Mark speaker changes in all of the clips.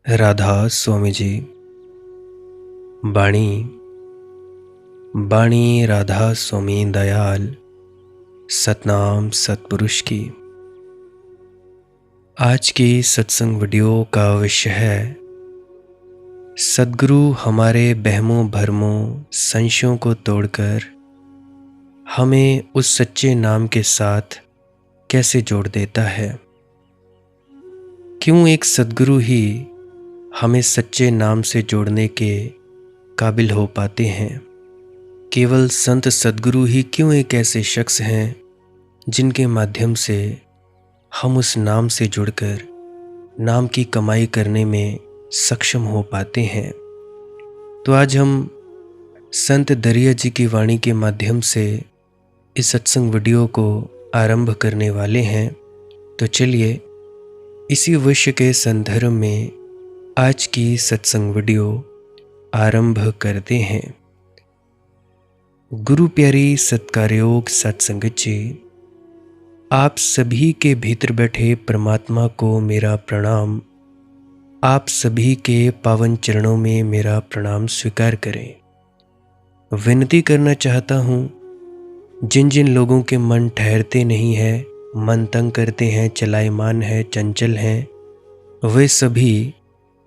Speaker 1: राधा स्वामी जी। बाणी बाणी राधा स्वामी दयाल सतनाम सतपुरुष की। आज की सत्संग वीडियो का विषय है सद्गुरु हमारे बहमों भरमों संशयों को तोड़कर हमें उस सच्चे नाम के साथ कैसे जोड़ देता है। क्यों एक सद्गुरु ही हमें सच्चे नाम से जोड़ने के काबिल हो पाते हैं। केवल संत सद्गुरु ही क्यों एक ऐसे शख्स हैं जिनके माध्यम से हम उस नाम से जुड़कर नाम की कमाई करने में सक्षम हो पाते हैं। तो आज हम संत दरिया जी की वाणी के माध्यम से इस सत्संग वीडियो को आरंभ करने वाले हैं। तो चलिए इसी विषय के संदर्भ में आज की सत्संग वीडियो आरंभ करते हैं। गुरु प्यारी सत्कारयोग सत्संगत जी, आप सभी के भीतर बैठे परमात्मा को मेरा प्रणाम। आप सभी के पावन चरणों में मेरा प्रणाम स्वीकार करें। विनती करना चाहता हूँ, जिन जिन लोगों के मन ठहरते नहीं है, मन तंग करते हैं, चलायमान है, चंचल हैं, वे सभी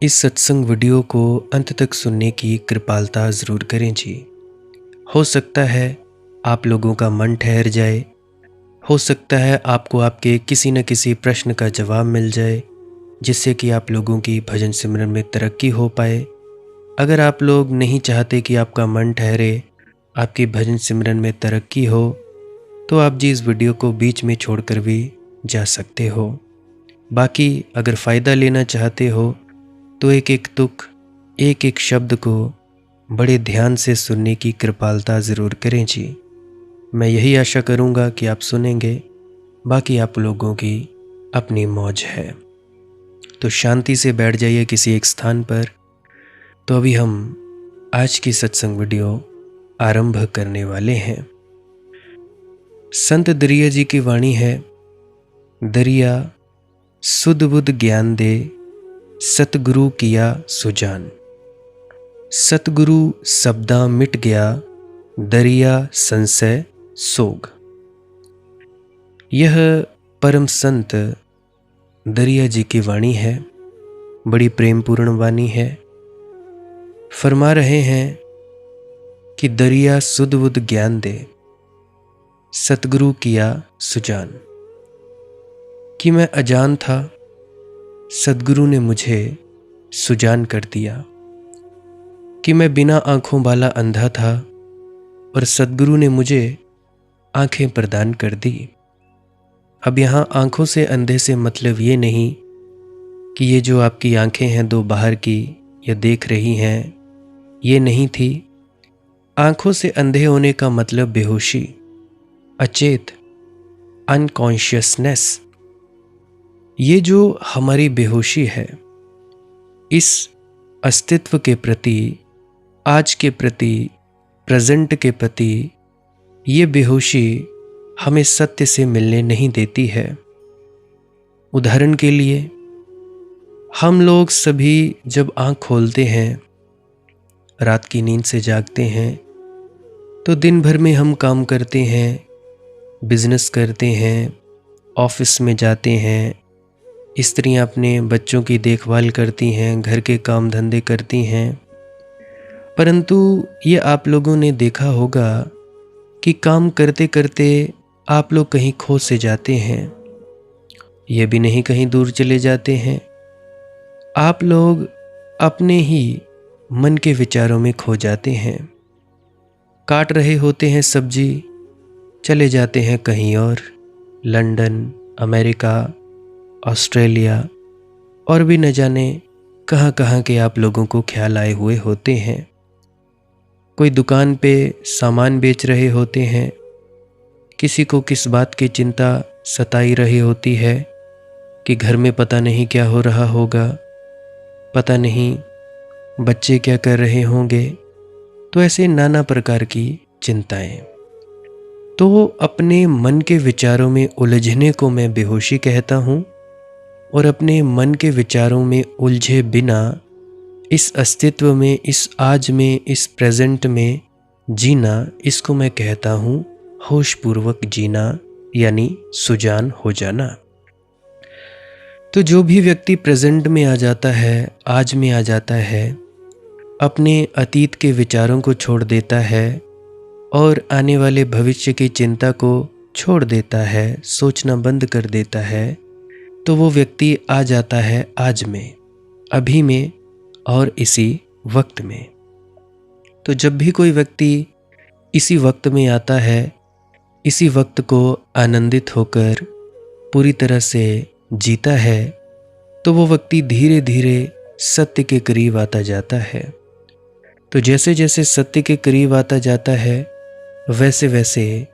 Speaker 1: इस सत्संग वीडियो को अंत तक सुनने की कृपालता ज़रूर करें जी। हो सकता है आप लोगों का मन ठहर जाए, हो सकता है आपको आपके किसी न किसी प्रश्न का जवाब मिल जाए, जिससे कि आप लोगों की भजन सिमरन में तरक्की हो पाए। अगर आप लोग नहीं चाहते कि आपका मन ठहरे, आपकी भजन सिमरन में तरक्की हो, तो आप जी इस वीडियो को बीच में छोड़कर भी जा सकते हो। बाकी अगर फ़ायदा लेना चाहते हो तो एक एक तुक, एक एक शब्द को बड़े ध्यान से सुनने की कृपालता ज़रूर करें जी। मैं यही आशा करूँगा कि आप सुनेंगे। बाकी आप लोगों की अपनी मौज है। तो शांति से बैठ जाइए किसी एक स्थान पर। तो अभी हम आज की सत्संग वीडियो आरंभ करने वाले हैं। संत दरिया जी की वाणी है। दरिया सुध बुध ज्ञान दे, सतगुरु किया सुजान। सतगुरु शब्दा मिट गया, दरिया संशय सोग। यह परम संत दरिया जी की वाणी है। बड़ी प्रेमपूर्ण वाणी है। फरमा रहे हैं कि दरिया सुध बुध ज्ञान दे, सतगुरु किया सुजान। कि मैं अजान था, सद्गुरु ने मुझे सुजान कर दिया। कि मैं बिना आँखों वाला अंधा था और सद्गुरु ने मुझे आँखें प्रदान कर दी। अब यहाँ आँखों से अंधे से मतलब ये नहीं कि ये जो आपकी आँखें हैं दो बाहर की, ये देख रही हैं, ये नहीं थी। आँखों से अंधे होने का मतलब बेहोशी, अचेत, अनकॉन्शियसनेस। ये जो हमारी बेहोशी है, इस अस्तित्व के प्रति, आज के प्रति, प्रेजेंट के प्रति, ये बेहोशी हमें सत्य से मिलने नहीं देती है। उदाहरण के लिए, हम लोग सभी जब आँख खोलते हैं, रात की नींद से जागते हैं, तो दिन भर में हम काम करते हैं, बिजनेस करते हैं, ऑफिस में जाते हैं, स्त्रियां अपने बच्चों की देखभाल करती हैं, घर के काम धंधे करती हैं। परंतु ये आप लोगों ने देखा होगा कि काम करते करते आप लोग कहीं खो से जाते हैं। ये भी नहीं कहीं दूर चले जाते हैं, आप लोग अपने ही मन के विचारों में खो जाते हैं। काट रहे होते हैं सब्जी, चले जाते हैं कहीं और, लंदन, अमेरिका, ऑस्ट्रेलिया और भी न जाने कहाँ कहाँ के आप लोगों को ख्याल आए हुए होते हैं। कोई दुकान पे सामान बेच रहे होते हैं, किसी को किस बात की चिंता सताई रही होती है कि घर में पता नहीं क्या हो रहा होगा, पता नहीं बच्चे क्या कर रहे होंगे। तो ऐसे नाना प्रकार की चिंताएं। तो अपने मन के विचारों में उलझने को मैं बेहोशी कहता हूँ। और अपने मन के विचारों में उलझे बिना इस अस्तित्व में, इस आज में, इस प्रेजेंट में जीना, इसको मैं कहता हूँ होशपूर्वक जीना, यानी सुजान हो जाना। तो जो भी व्यक्ति प्रेजेंट में आ जाता है, आज में आ जाता है, अपने अतीत के विचारों को छोड़ देता है और आने वाले भविष्य की चिंता को छोड़ देता है, सोचना बंद कर देता है, तो वो व्यक्ति आ जाता है आज में, अभी में और इसी वक्त में। तो जब भी कोई व्यक्ति इसी वक्त में आता है, इसी वक्त को आनंदित होकर पूरी तरह से जीता है, तो वो व्यक्ति धीरे धीरे सत्य के करीब आता जाता है। तो जैसे जैसे सत्य के करीब आता जाता है, वैसे वैसे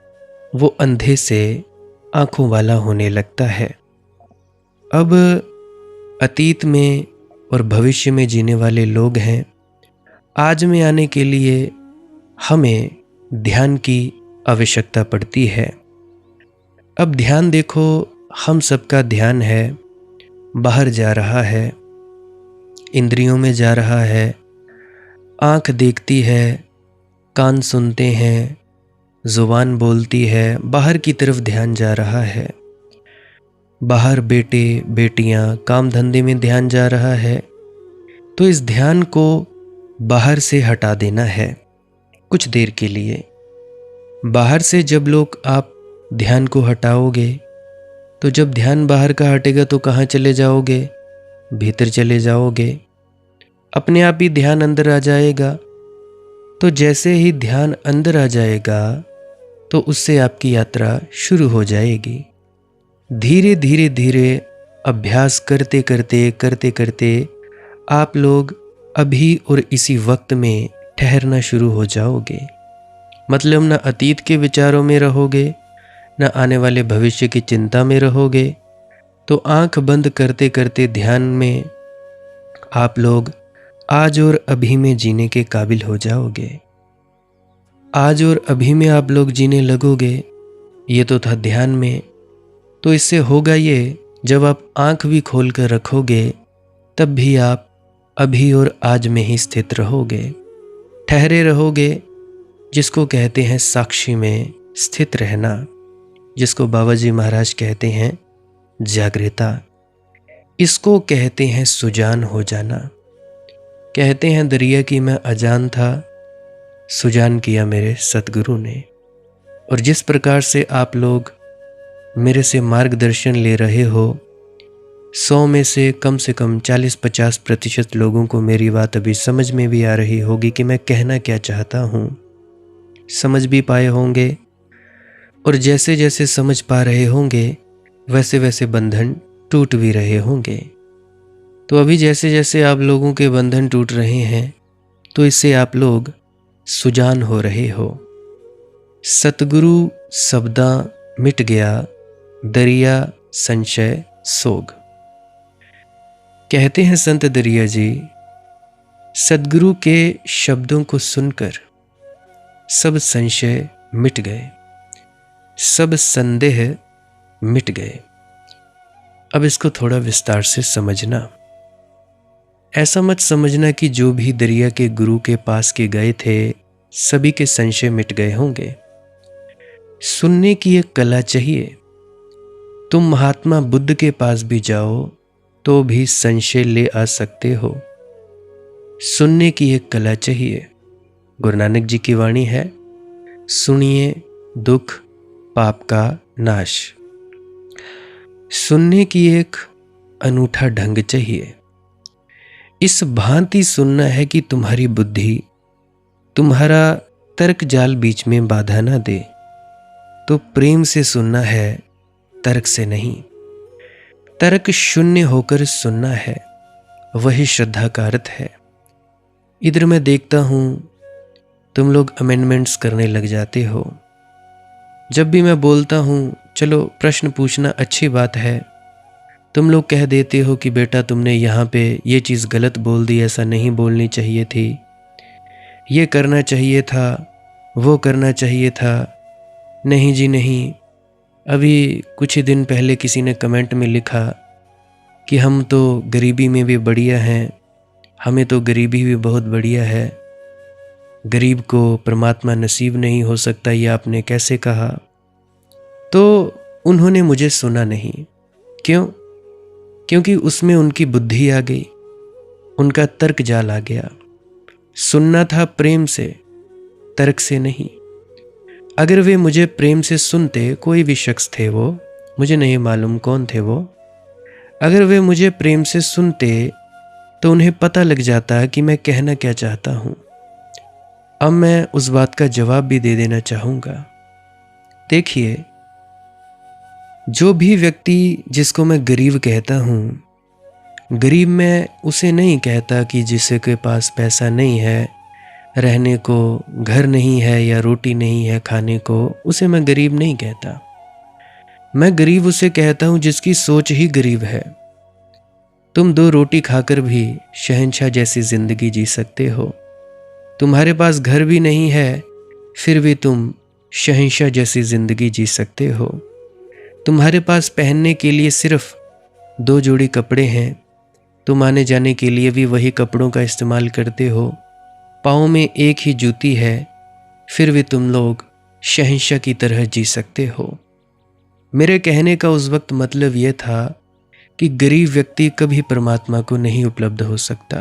Speaker 1: वो अंधे से आंखों वाला होने लगता है। अब अतीत में और भविष्य में जीने वाले लोग हैं, आज में आने के लिए हमें ध्यान की आवश्यकता पड़ती है। अब ध्यान देखो, हम सबका ध्यान है बाहर जा रहा है, इंद्रियों में जा रहा है, आँख देखती है, कान सुनते हैं, जुबान बोलती है, बाहर की तरफ ध्यान जा रहा है। बाहर बेटे बेटियां, काम धंधे में ध्यान जा रहा है। तो इस ध्यान को बाहर से हटा देना है कुछ देर के लिए। बाहर से जब लोग आप ध्यान को हटाओगे, तो जब ध्यान बाहर का हटेगा तो कहाँ चले जाओगे? भीतर चले जाओगे, अपने आप ही ध्यान अंदर आ जाएगा। तो जैसे ही ध्यान अंदर आ जाएगा, तो उससे आपकी यात्रा शुरू हो जाएगी। धीरे धीरे धीरे अभ्यास करते करते आप लोग अभी और इसी वक्त में ठहरना शुरू हो जाओगे। मतलब न अतीत के विचारों में रहोगे, न आने वाले भविष्य की चिंता में रहोगे। तो आंख बंद करते करते ध्यान में आप लोग आज और अभी में जीने के काबिल हो जाओगे। आज और अभी में आप लोग जीने लगोगे। ये तो था ध्यान में। तो इससे होगा ये, जब आप आंख भी खोल कर रखोगे, तब भी आप अभी और आज में ही स्थित रहोगे, ठहरे रहोगे, जिसको कहते हैं साक्षी में स्थित रहना, जिसको बाबा जी महाराज कहते हैं जागृता। इसको कहते हैं सुजान हो जाना। कहते हैं दरिया की मैं अजान था, सुजान किया मेरे सतगुरु ने। और जिस प्रकार से आप लोग मेरे से मार्गदर्शन ले रहे हो, 100 में से कम 40-50% लोगों को मेरी बात अभी समझ में भी आ रही होगी कि मैं कहना क्या चाहता हूँ। समझ भी पाए होंगे, और जैसे जैसे समझ पा रहे होंगे, वैसे वैसे बंधन टूट भी रहे होंगे। तो अभी जैसे जैसे आप लोगों के बंधन टूट रहे हैं, तो इससे आप लोग सुजान हो रहे हो। सतगुरु शब्दा मिट गया, दरिया संशय सोग। कहते हैं संत दरिया जी, सदगुरु के शब्दों को सुनकर सब संशय मिट गए, सब संदेह मिट गए। अब इसको थोड़ा विस्तार से समझना। ऐसा मत समझना कि जो भी दरिया के गुरु के पास के गए थे, सभी के संशय मिट गए होंगे। सुनने की एक कला चाहिए। तुम महात्मा बुद्ध के पास भी जाओ तो भी संशय ले आ सकते हो। सुनने की एक कला चाहिए। गुरु नानक जी की वाणी है, सुनिए दुख पाप का नाश। सुनने की एक अनूठा ढंग चाहिए। इस भांति सुनना है कि तुम्हारी बुद्धि, तुम्हारा तर्क जाल बीच में बाधा ना दे। तो प्रेम से सुनना है, तर्क से नहीं। तर्क शून्य होकर सुनना है, वही श्रद्धा का अर्थ है। इधर मैं देखता हूं तुम लोग अमेंडमेंट्स करने लग जाते हो। जब भी मैं बोलता हूं चलो प्रश्न पूछना अच्छी बात है, तुम लोग कह देते हो कि बेटा तुमने यहाँ पे ये चीज़ गलत बोल दी, ऐसा नहीं बोलनी चाहिए थी, ये करना चाहिए था, वो करना चाहिए था। नहीं जी नहीं। अभी कुछ ही दिन पहले किसी ने कमेंट में लिखा कि हम तो गरीबी में भी बढ़िया हैं, हमें तो गरीबी भी बहुत बढ़िया है, गरीब को परमात्मा नसीब नहीं हो सकता, ये आपने कैसे कहा। तो उन्होंने मुझे सुना नहीं। क्यों? क्योंकि उसमें उनकी बुद्धि आ गई, उनका तर्क जाल आ गया। सुनना था प्रेम से, तर्क से नहीं। अगर वे मुझे प्रेम से सुनते, कोई भी शख्स थे वो, मुझे नहीं मालूम कौन थे वो, अगर वे मुझे प्रेम से सुनते तो उन्हें पता लग जाता कि मैं कहना क्या चाहता हूं। अब मैं उस बात का जवाब भी दे देना चाहूंगा। देखिए, जो भी व्यक्ति जिसको मैं गरीब कहता हूं, गरीब मैं उसे नहीं कहता कि जिसके पास पैसा नहीं है, रहने को घर नहीं है या रोटी नहीं है खाने को, उसे मैं गरीब नहीं कहता। मैं गरीब उसे कहता हूं जिसकी सोच ही गरीब है। तुम 2 रोटी खाकर भी शहंशाह जैसी जिंदगी जी सकते हो। तुम्हारे पास घर भी नहीं है, फिर भी तुम शहंशाह जैसी जिंदगी जी सकते हो। तुम्हारे पास पहनने के लिए सिर्फ 2 जोड़ी कपड़े हैं, तुम आने जाने के लिए भी वही कपड़ों का इस्तेमाल करते हो। पाँव में एक ही जूती है, फिर भी तुम लोग शहंशाह की तरह जी सकते हो। मेरे कहने का उस वक्त मतलब यह था कि गरीब व्यक्ति कभी परमात्मा को नहीं उपलब्ध हो सकता।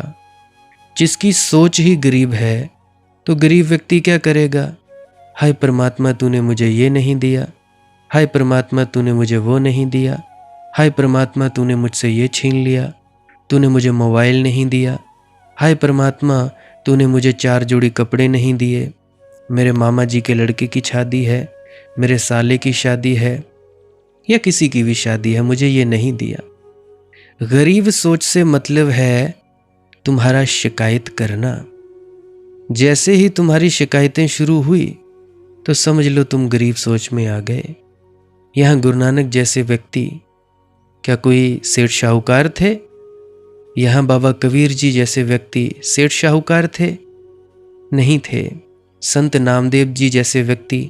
Speaker 1: जिसकी सोच ही गरीब है, तो गरीब व्यक्ति क्या करेगा? हाय परमात्मा, तूने मुझे ये नहीं दिया, हाय परमात्मा तूने मुझे वो नहीं दिया, हाय परमात्मा तूने मुझसे ये छीन लिया, तूने मुझे मोबाइल नहीं दिया, हाय परमात्मा तूने मुझे 4 जोड़ी कपड़े नहीं दिए, मेरे मामा जी के लड़के की शादी है, मेरे साले की शादी है, या किसी की भी शादी है, मुझे ये नहीं दिया। गरीब सोच से मतलब है तुम्हारा शिकायत करना। जैसे ही तुम्हारी शिकायतें शुरू हुई तो समझ लो तुम गरीब सोच में आ गए। यहाँ गुरु नानक जैसे व्यक्ति क्या कोई सेठ शाहूकार थे? यहाँ बाबा कबीर जी जैसे व्यक्ति सेठ शाहूकार थे? नहीं थे। संत नामदेव जी जैसे व्यक्ति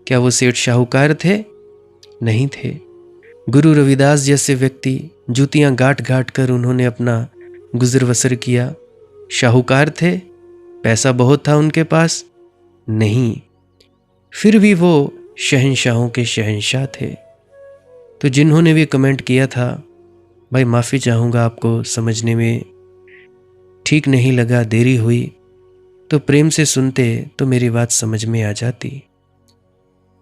Speaker 1: क्या वो सेठ शाहूकार थे? नहीं थे। गुरु रविदास जैसे व्यक्ति, जूतियां गांठ गांठ कर उन्होंने अपना गुजर बसर किया, शाहूकार थे? पैसा बहुत था उनके पास? नहीं। फिर भी वो शहंशाहों के शहंशाह थे। तो जिन्होंने भी कमेंट किया था, भाई माफ़ी चाहूँगा, आपको समझने में ठीक नहीं लगा, देरी हुई, तो प्रेम से सुनते तो मेरी बात समझ में आ जाती।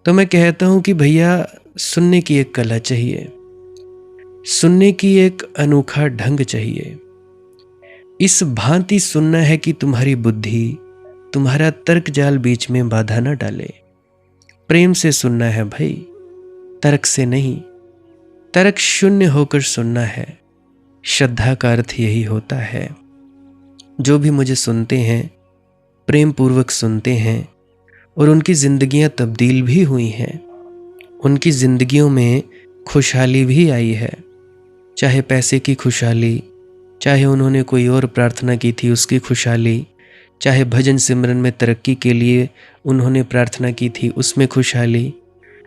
Speaker 1: तो मैं कहता हूँ कि भैया, सुनने की एक कला चाहिए, सुनने की एक अनोखा ढंग चाहिए। इस भांति सुनना है कि तुम्हारी बुद्धि, तुम्हारा तर्क जाल बीच में बाधा न डाले। प्रेम से सुनना है भाई, तर्क से नहीं। तर्क शून्य होकर सुनना है। श्रद्धा का अर्थ यही होता है। जो भी मुझे सुनते हैं, प्रेम पूर्वक सुनते हैं और उनकी जिंदगियां तब्दील भी हुई हैं, उनकी जिंदगियों में खुशहाली भी आई है। चाहे पैसे की खुशहाली, चाहे उन्होंने कोई और प्रार्थना की थी उसकी खुशहाली, चाहे भजन सिमरन में तरक्की के लिए उन्होंने प्रार्थना की थी उसमें खुशहाली,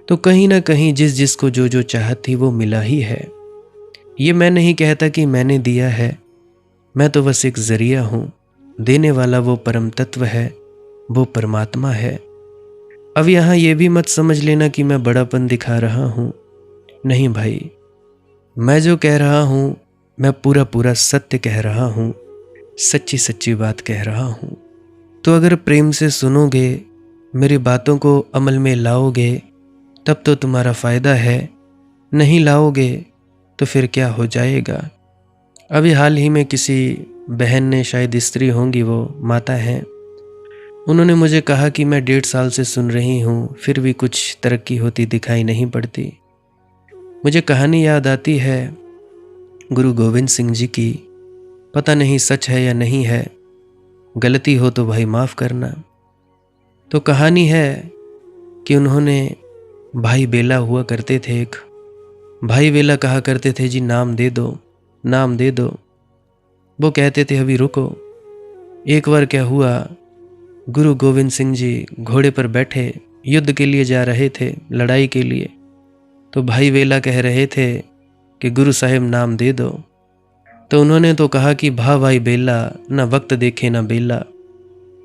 Speaker 1: तो कहीं ना कहीं जिस जिसको जो जो चाहत थी वो मिला ही है। ये मैं नहीं कहता कि मैंने दिया है, मैं तो बस एक जरिया हूँ। देने वाला वो परम तत्व है, वो परमात्मा है। अब यहाँ ये भी मत समझ लेना कि मैं बड़ापन दिखा रहा हूँ। नहीं भाई, मैं जो कह रहा हूँ मैं पूरा पूरा सत्य कह रहा हूँ, सच्ची सच्ची बात कह रहा हूँ। तो अगर प्रेम से सुनोगे, मेरी बातों को अमल में लाओगे, तब तो तुम्हारा फ़ायदा है। नहीं लाओगे तो फिर क्या हो जाएगा। अभी हाल ही में किसी बहन ने, शायद स्त्री होंगी, वो माता हैं, उन्होंने मुझे कहा कि मैं 1.5 साल से सुन रही हूँ, फिर भी कुछ तरक्की होती दिखाई नहीं पड़ती। मुझे कहानी याद आती है गुरु गोविंद सिंह जी की। पता नहीं सच है या नहीं है, गलती हो तो भाई माफ़ करना। तो कहानी है कि उन्होंने, भाई बेला हुआ करते थे एक, भाई बेला कहा करते थे जी नाम दे दो, नाम दे दो। वो कहते थे अभी रुको। एक बार क्या हुआ, गुरु गोविंद सिंह जी घोड़े पर बैठे युद्ध के लिए जा रहे थे, लड़ाई के लिए। तो भाई बेला कह रहे थे कि गुरु साहिब नाम दे दो। तो उन्होंने तो कहा कि भा भाई बेला, ना वक्त देखे ना बेला।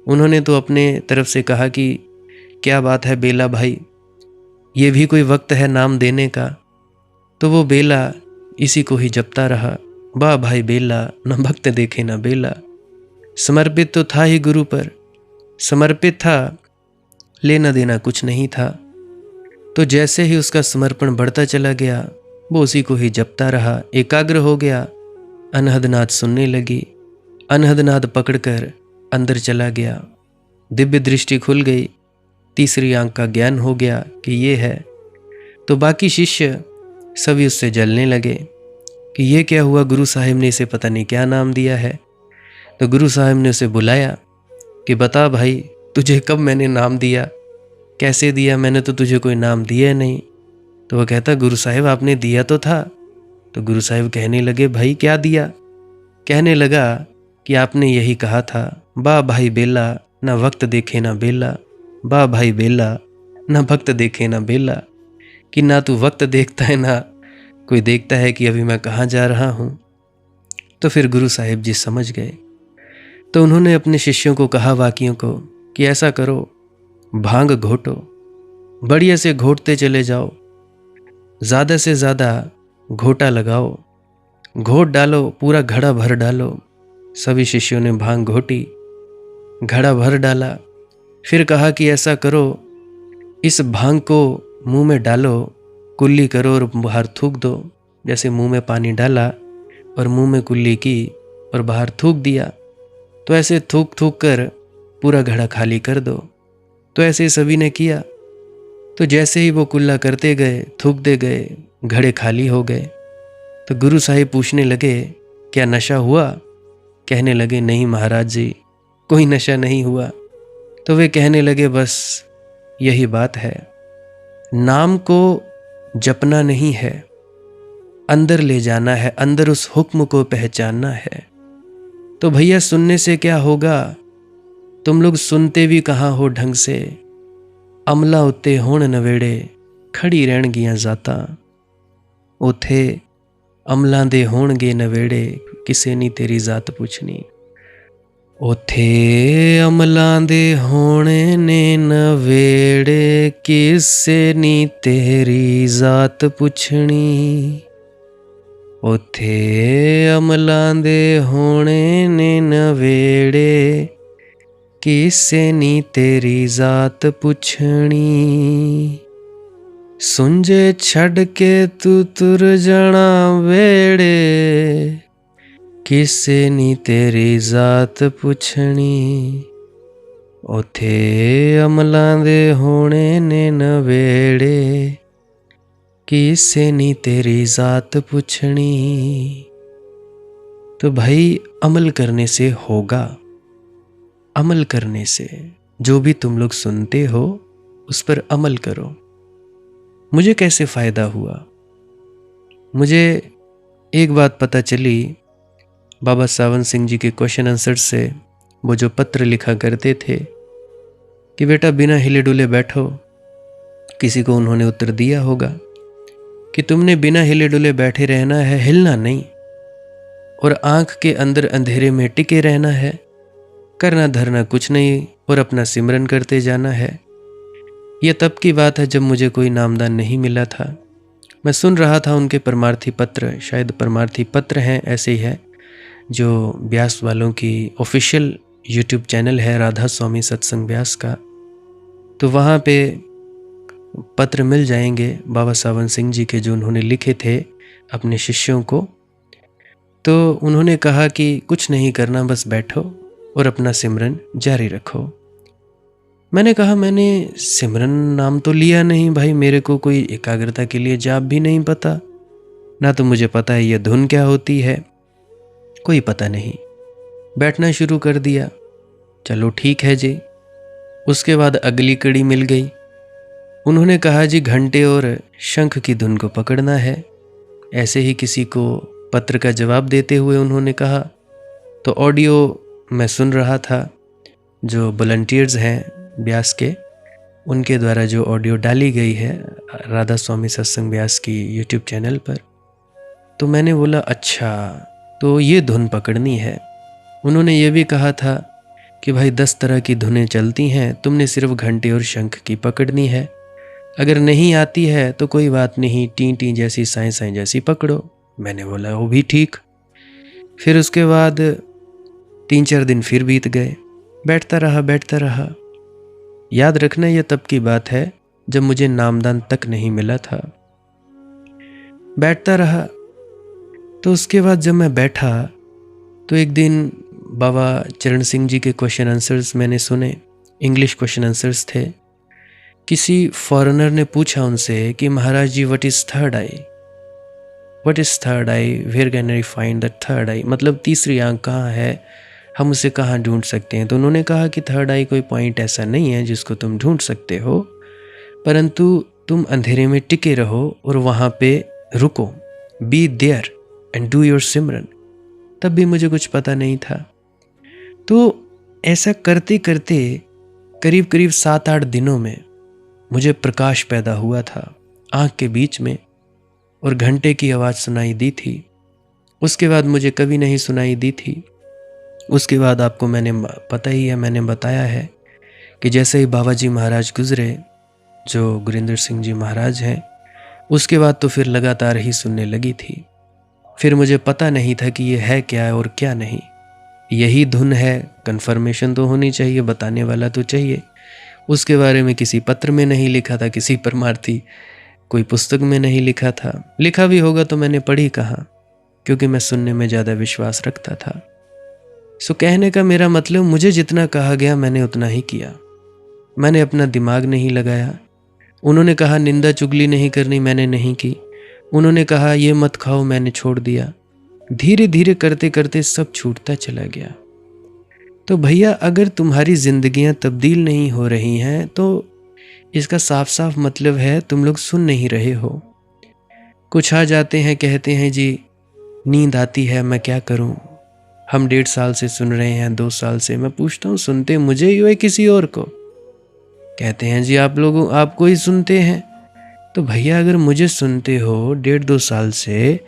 Speaker 1: उन्होंने तो अपने तरफ से कहा कि क्या बात है बेला भाई, ये भी कोई वक्त है नाम देने का। तो वो बेला इसी को ही जपता रहा, वाह भाई बेला, न भक्त देखे न बेला। समर्पित तो था ही गुरु पर, समर्पित था, लेना देना कुछ नहीं था। तो जैसे ही उसका समर्पण बढ़ता चला गया, वो उसी को ही जपता रहा, एकाग्र हो गया। अनहद नाद सुनने लगी, अनहद नाद पकड़कर अंदर चला गया। दिव्य दृष्टि खुल गई, तीसरी आंख का ज्ञान हो गया कि ये है। तो बाकी शिष्य सभी उससे जलने लगे कि ये क्या हुआ, गुरु साहिब ने इसे पता नहीं क्या नाम दिया है। तो गुरु साहिब ने उसे बुलाया कि बता भाई, तुझे कब मैंने नाम दिया, कैसे दिया, मैंने तो तुझे कोई नाम दिया नहीं। तो वह कहता, गुरु साहिब आपने दिया तो था। तो गुरु साहिब कहने लगे, भाई क्या दिया? कहने लगा कि आपने यही कहा था, बा भाई बेला, ना वक्त देखे ना बेला, बा भाई बेला, ना भक्त देखे ना बेला। कि ना तू वक्त देखता है ना कोई देखता है कि अभी मैं कहाँ जा रहा हूँ। तो फिर गुरु साहिब जी समझ गए। तो उन्होंने अपने शिष्यों को कहा, वाकियों को, कि ऐसा करो, भांग घोटो, बढ़िया से घोटते चले जाओ, ज़्यादा से ज़्यादा घोटा लगाओ, घोट डालो, पूरा घड़ा भर डालो। सभी शिष्यों ने भांग घोटी, घड़ा भर डाला। फिर कहा कि ऐसा करो, इस भांग को मुंह में डालो, कुल्ली करो और बाहर थूक दो। जैसे मुंह में पानी डाला और मुंह में कुल्ली की और बाहर थूक दिया, तो ऐसे थूक थूक कर पूरा घड़ा खाली कर दो। तो ऐसे ही सभी ने किया। तो जैसे ही वो कुल्ला करते गए, थूकते गए, घड़े खाली हो गए। तो गुरु साहिब पूछने लगे, क्या नशा हुआ? कहने लगे, नहीं महाराज जी, कोई नशा नहीं हुआ। तो वे कहने लगे, बस यही बात है, नाम को जपना नहीं है, अंदर ले जाना है, अंदर उस हुक्म को पहचानना है। तो भैया सुनने से क्या होगा, तुम लोग सुनते भी कहाँ हो ढंग से। अमला उत्ते होण नवेड़े, खड़ी रहणगियां जाता। उथे अमला दे होणगे नवेड़े, किसे नी तेरी जात पुछनी। उथे अमला दे होणे ने नवेड़े, किसे नी तेरी जात पुछनी। उथे अमला दे होणे ने नवेड़े, किसे नी तेरी जात पुछनी। सुंजे छड़ के तू तुर जाना वेड़े, किसे नी तेरी जात पुछनी। उथे अमला दे होणे ने नवेड़े, किसे नी तेरी जात पुछनी। तो भाई अमल करने से होगा, अमल करने से, जो भी तुम लोग सुनते हो उस पर अमल करो। मुझे कैसे फायदा हुआ? मुझे एक बात पता चली, बाबा सावन सिंह जी के क्वेश्चन आंसर से, वो जो पत्र लिखा करते थे कि बेटा बिना हिले डुले बैठो। किसी को उन्होंने उत्तर दिया होगा कि तुमने बिना हिले डुले बैठे रहना है, हिलना नहीं, और आंख के अंदर अंधेरे में टिके रहना है, करना धरना कुछ नहीं, और अपना सिमरन करते जाना है। यह तब की बात है जब मुझे कोई नामदान नहीं मिला था। मैं सुन रहा था उनके परमार्थी पत्र, शायद परमार्थी पत्र हैं, ऐसे ही है, जो व्यास वालों की ऑफिशियल यूट्यूब चैनल है, राधा स्वामी सत्संग व्यास का। तो वहाँ पे पत्र मिल जाएंगे बाबा सावन सिंह जी के, जो उन्होंने लिखे थे अपने शिष्यों को। तो उन्होंने कहा कि कुछ नहीं करना, बस बैठो और अपना सिमरन जारी रखो। मैंने कहा, मैंने सिमरन नाम तो लिया नहीं भाई, मेरे को कोई एकाग्रता के लिए जाप भी नहीं पता, ना तो मुझे पता है यह धुन क्या होती है, कोई पता नहीं। बैठना शुरू कर दिया, चलो ठीक है जी। उसके बाद अगली कड़ी मिल गई। उन्होंने कहा, जी घंटे और शंख की धुन को पकड़ना है। ऐसे ही किसी को पत्र का जवाब देते हुए उन्होंने कहा। तो ऑडियो मैं सुन रहा था, जो वॉलंटियर्स हैं व्यास के, उनके द्वारा जो ऑडियो डाली गई है राधा स्वामी सत्संग व्यास की यूट्यूब चैनल पर। तो मैंने बोला, अच्छा तो ये धुन पकड़नी है। उन्होंने ये भी कहा था कि भाई 10 तरह की धुनें चलती हैं, तुमने सिर्फ घंटे और शंख की पकड़नी है। अगर नहीं आती है तो कोई बात नहीं, टी टी जैसी साएं साएं जैसी पकड़ो। मैंने बोला वो भी ठीक। फिर उसके बाद 3-4 दिन फिर बीत गए, बैठता रहा। याद रखना ये तब की बात है जब मुझे नामदान तक नहीं मिला था। बैठता रहा। तो उसके बाद जब मैं बैठा तो एक दिन बाबा चरण सिंह जी के क्वेश्चन आंसर्स मैंने सुने। इंग्लिश क्वेश्चन आंसर्स थे। किसी फॉरेनर ने पूछा उनसे कि Maharaj ji what is third eye, what is third eye, where can I find the third eye, मतलब तीसरी आंख कहाँ है, हम उसे कहाँ ढूंढ सकते हैं। तो उन्होंने कहा कि थर्ड आई कोई पॉइंट ऐसा नहीं है जिसको तुम ढूंढ सकते हो, परंतु तुम अंधेरे में टिके रहो और वहाँ पे रुको, be there and do your simran. तब भी मुझे कुछ पता नहीं था। तो ऐसा करते करते करीब करीब 7-8 दिनों में मुझे प्रकाश पैदा हुआ था आँख के बीच में, और घंटे की आवाज़ सुनाई दी थी। उसके बाद मुझे कभी नहीं सुनाई दी थी। उसके बाद आपको मैंने पता ही है, मैंने बताया है कि जैसे ही बाबा जी महाराज गुजरे, जो गुरिंदर सिंह जी महाराज हैं, उसके बाद तो फिर लगातार ही सुनने लगी थी। फिर मुझे पता नहीं था कि ये है क्या और क्या नहीं। यही धुन है, कन्फर्मेशन तो होनी चाहिए, बताने वाला तो चाहिए। उसके बारे में किसी पत्र में नहीं लिखा था, किसी परमार्थी कोई पुस्तक में नहीं लिखा था। लिखा भी होगा तो मैंने पढ़ी कहाँ, क्योंकि मैं सुनने में ज़्यादा विश्वास रखता था। सो कहने का मेरा मतलब, मुझे जितना कहा गया मैंने उतना ही किया। मैंने अपना दिमाग नहीं लगाया। उन्होंने कहा निंदा चुगली नहीं करनी, मैंने नहीं की। उन्होंने कहा ये मत खाओ, मैंने छोड़ दिया। धीरे धीरे करते करते सब छूटता चला गया। तो भैया अगर तुम्हारी जिंदगियां तब्दील नहीं हो रही हैं तो इसका साफ साफ मतलब है तुम लोग सुन नहीं रहे हो। कुछ आ जाते हैं, कहते हैं जी नींद आती है, मैं क्या करूं, हम 1.5 साल से सुन रहे हैं, 2 साल से। मैं पूछता हूं सुनते मुझे ही हो किसी और को? कहते हैं जी आप लोगों आपको ही सुनते हैं। तो भैया अगर मुझे सुनते हो 1.5-2 साल से,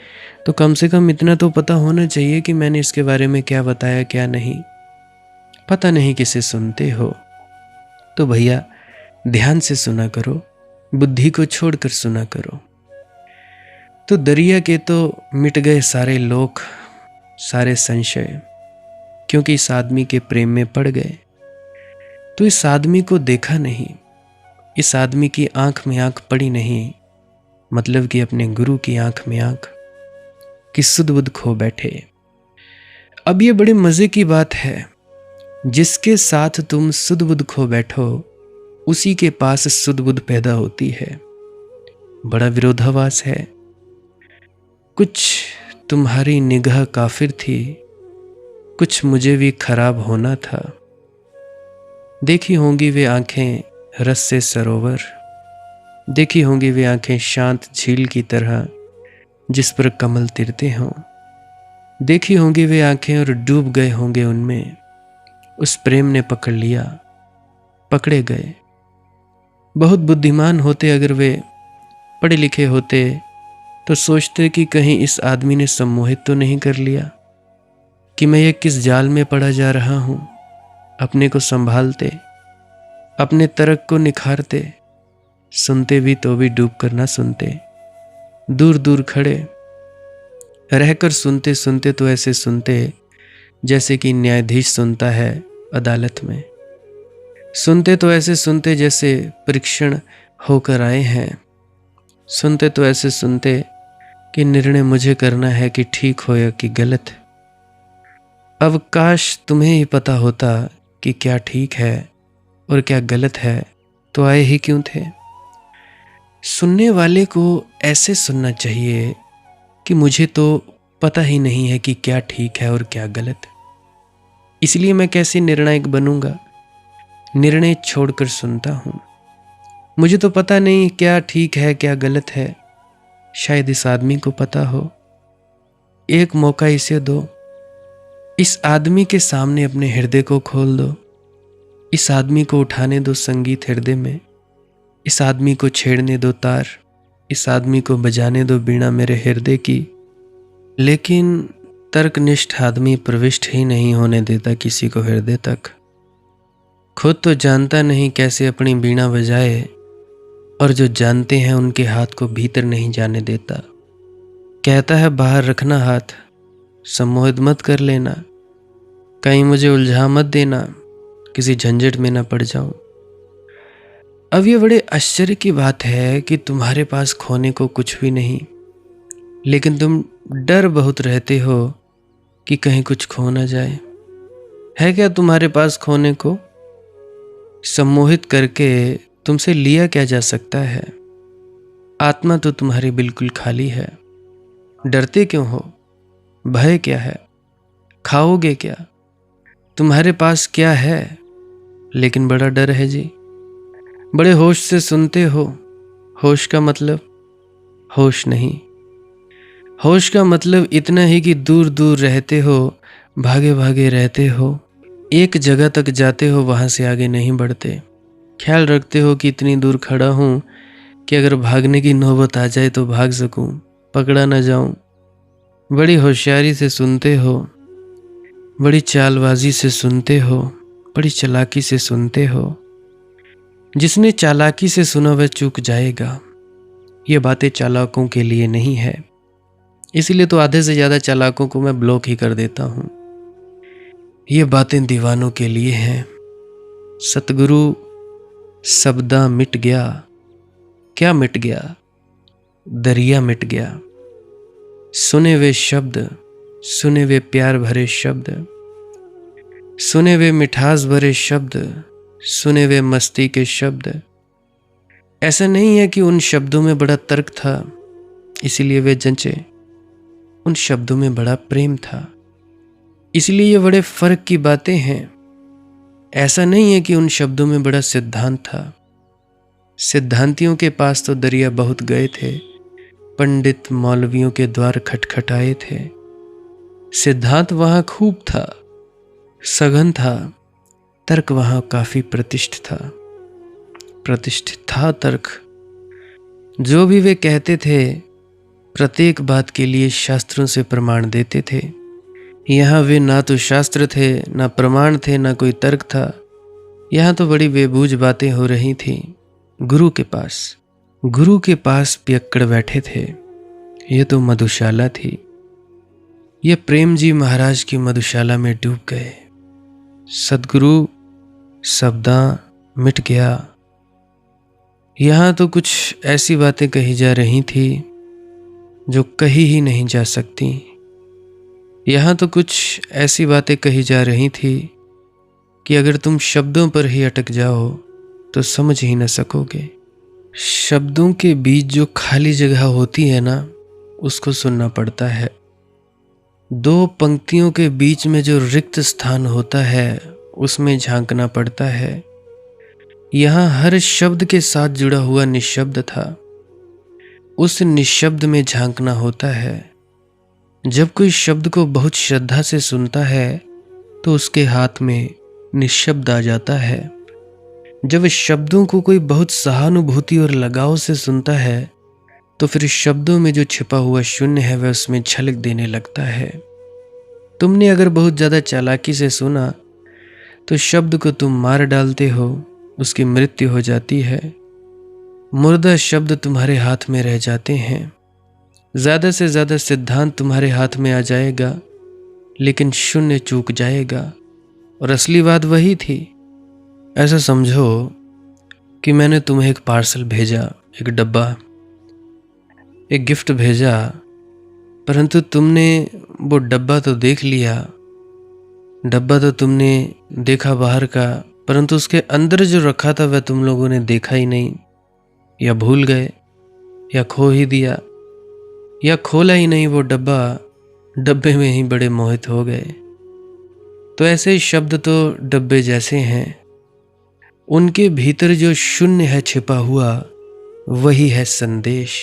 Speaker 1: तो कम से कम इतना तो पता होना चाहिए कि मैंने इसके बारे में क्या बताया क्या नहीं। पता नहीं किसे सुनते हो। तो भैया ध्यान से सुना करो, बुद्धि को छोड़कर सुना करो। तो दरिया के तो मिट गए सारे लोग, सारे संशय, क्योंकि इस आदमी के प्रेम में पड़ गए। तो इस आदमी को देखा नहीं, इस आदमी की आंख में आंख पड़ी नहीं, मतलब कि अपने गुरु की आंख में आंख, कि सुध बुध खो बैठे। अब ये बड़े मजे की बात है, जिसके साथ तुम सुध बुध खो बैठो उसी के पास सुध बुध पैदा होती है। बड़ा विरोधाभास है। कुछ तुम्हारी निगाह काफिर थी, कुछ मुझे भी खराब होना था। देखी होंगी वे आंखें रस से सरोवर, देखी होंगी वे आंखें शांत झील की तरह जिस पर कमल तिरते हों। देखी होंगी वे आंखें और डूब गए होंगे उनमें, उस प्रेम ने पकड़ लिया, पकड़े गए। बहुत बुद्धिमान होते अगर वे, पढ़े लिखे होते, तो सोचते कि कहीं इस आदमी ने सम्मोहित तो नहीं कर लिया, कि मैं ये किस जाल में पड़ा जा रहा हूं। अपने को संभालते, अपने तर्क को निखारते, सुनते भी तो भी डूब कर ना सुनते, दूर दूर खड़े रहकर सुनते सुनते तो ऐसे सुनते जैसे कि न्यायाधीश सुनता है अदालत में। सुनते तो ऐसे सुनते जैसे परीक्षण होकर आए हैं। सुनते तो ऐसे सुनते कि निर्णय मुझे करना है कि ठीक हो या कि गलत। अब काश तुम्हें ही पता होता कि क्या ठीक है और क्या गलत है, तो आए ही क्यों थे। सुनने वाले को ऐसे सुनना चाहिए कि मुझे तो पता ही नहीं है कि क्या ठीक है और क्या गलत, इसलिए मैं कैसे निर्णायक बनूंगा। निर्णय छोड़कर सुनता हूं। मुझे तो पता नहीं क्या ठीक है क्या गलत है, शायद इस आदमी को पता हो। एक मौका इसे दो, इस आदमी के सामने अपने हृदय को खोल दो। इस आदमी को उठाने दो संगीत हृदय में, इस आदमी को छेड़ने दो तार, इस आदमी को बजाने दो बीड़ा मेरे हृदय की। लेकिन तर्कनिष्ठ आदमी प्रविष्ट ही नहीं होने देता किसी को हृदय तक। खुद तो जानता नहीं कैसे अपनी वीणा बजाए, और जो जानते हैं उनके हाथ को भीतर नहीं जाने देता। कहता है बाहर रखना हाथ, सम्मोहित मत कर लेना, कहीं मुझे उलझा मत देना, किसी झंझट में ना पड़ जाऊं। अब ये बड़े आश्चर्य की बात है कि तुम्हारे पास खोने को कुछ भी नहीं, लेकिन तुम डर बहुत रहते हो कि कहीं कुछ खो ना जाए। है क्या तुम्हारे पास खोने को? सम्मोहित करके तुमसे लिया क्या जा सकता है? आत्मा तो तुम्हारी बिल्कुल खाली है। डरते क्यों हो? भय क्या है? खाओगे क्या? तुम्हारे पास क्या है लेकिन बड़ा डर है जी। बड़े होश से सुनते हो। होश का मतलब होश नहीं। होश का मतलब इतना ही कि दूर दूर रहते हो, भागे भागे रहते हो, एक जगह तक जाते हो, वहां से आगे नहीं बढ़ते। ख्याल रखते हो कि इतनी दूर खड़ा हूं कि अगर भागने की नौबत आ जाए तो भाग सकूं, पकड़ा ना जाऊं। बड़ी होशियारी से सुनते हो, बड़ी चालबाजी से सुनते हो, बड़ी चालाकी से सुनते हो। जिसने चालाकी से सुना वह चूक जाएगा। ये बातें चालाकों के लिए नहीं है, इसलिए तो आधे से ज्यादा चालाकों को मैं ब्लॉक ही कर देता हूं। ये बातें दीवानों के लिए हैं। सतगुरु सबदा मिट गया। क्या मिट गया? दरिया मिट गया। सुने वे शब्द, सुने वे प्यार भरे शब्द, सुने वे मिठास भरे शब्द, सुने वे मस्ती के शब्द। ऐसा नहीं है कि उन शब्दों में बड़ा तर्क था इसलिए वे जंचे। उन शब्दों में बड़ा प्रेम था, इसलिए ये बड़े फर्क की बातें हैं। ऐसा नहीं है कि उन शब्दों में बड़ा सिद्धांत था। सिद्धांतियों के पास तो दरिया बहुत गए थे, पंडित मौलवियों के द्वार खटखटाए थे। सिद्धांत वहां खूब था, सघन था। तर्क वहां काफी प्रतिष्ठित था तर्क। जो भी वे कहते थे प्रत्येक बात के लिए शास्त्रों से प्रमाण देते थे। यहाँ वे ना तो शास्त्र थे, ना प्रमाण थे, ना कोई तर्क था। यहाँ तो बड़ी बेबूझ बातें हो रही थी। गुरु के पास पियक्कड़ बैठे थे। ये तो मधुशाला थी। ये प्रेम जी महाराज की मधुशाला में डूब गए। सदगुरु सबदा मिट गया। यहाँ तो कुछ ऐसी बातें कही जा रही थी जो कही ही नहीं जा सकती। यहाँ तो कुछ ऐसी बातें कही जा रही थी कि अगर तुम शब्दों पर ही अटक जाओ तो समझ ही न सकोगे। शब्दों के बीच जो खाली जगह होती है ना, उसको सुनना पड़ता है। दो पंक्तियों के बीच में जो रिक्त स्थान होता है उसमें झांकना पड़ता है। यहाँ हर शब्द के साथ जुड़ा हुआ निःशब्द था, उस निःशब्द में झांकना होता है। जब कोई शब्द को बहुत श्रद्धा से सुनता है तो उसके हाथ में निःशब्द आ जाता है। जब शब्दों को कोई बहुत सहानुभूति और लगाव से सुनता है तो फिर शब्दों में जो छिपा हुआ शून्य है वह उसमें झलक देने लगता है। तुमने अगर बहुत ज्यादा चालाकी से सुना तो शब्द को तुम मार डालते हो, उसकी मृत्यु हो जाती है। मुर्दा शब्द तुम्हारे हाथ में रह जाते हैं। ज्यादा से ज्यादा सिद्धांत तुम्हारे हाथ में आ जाएगा, लेकिन शून्य चूक जाएगा। और असली बात वही थी। ऐसा समझो कि मैंने तुम्हें एक पार्सल भेजा, एक डब्बा, एक गिफ्ट भेजा, परंतु तुमने वो डब्बा तो देख लिया। डब्बा तो तुमने देखा बाहर का, परंतु उसके अंदर जो रखा था वह तुम लोगों ने देखा ही नहीं, या भूल गए, या खो ही दिया, या खोला ही नहीं वो डब्बा, डब्बे में ही बड़े मोहित हो गए। तो ऐसे ही शब्द तो डब्बे जैसे हैं। उनके भीतर जो शून्य है छिपा हुआ, वही है संदेश।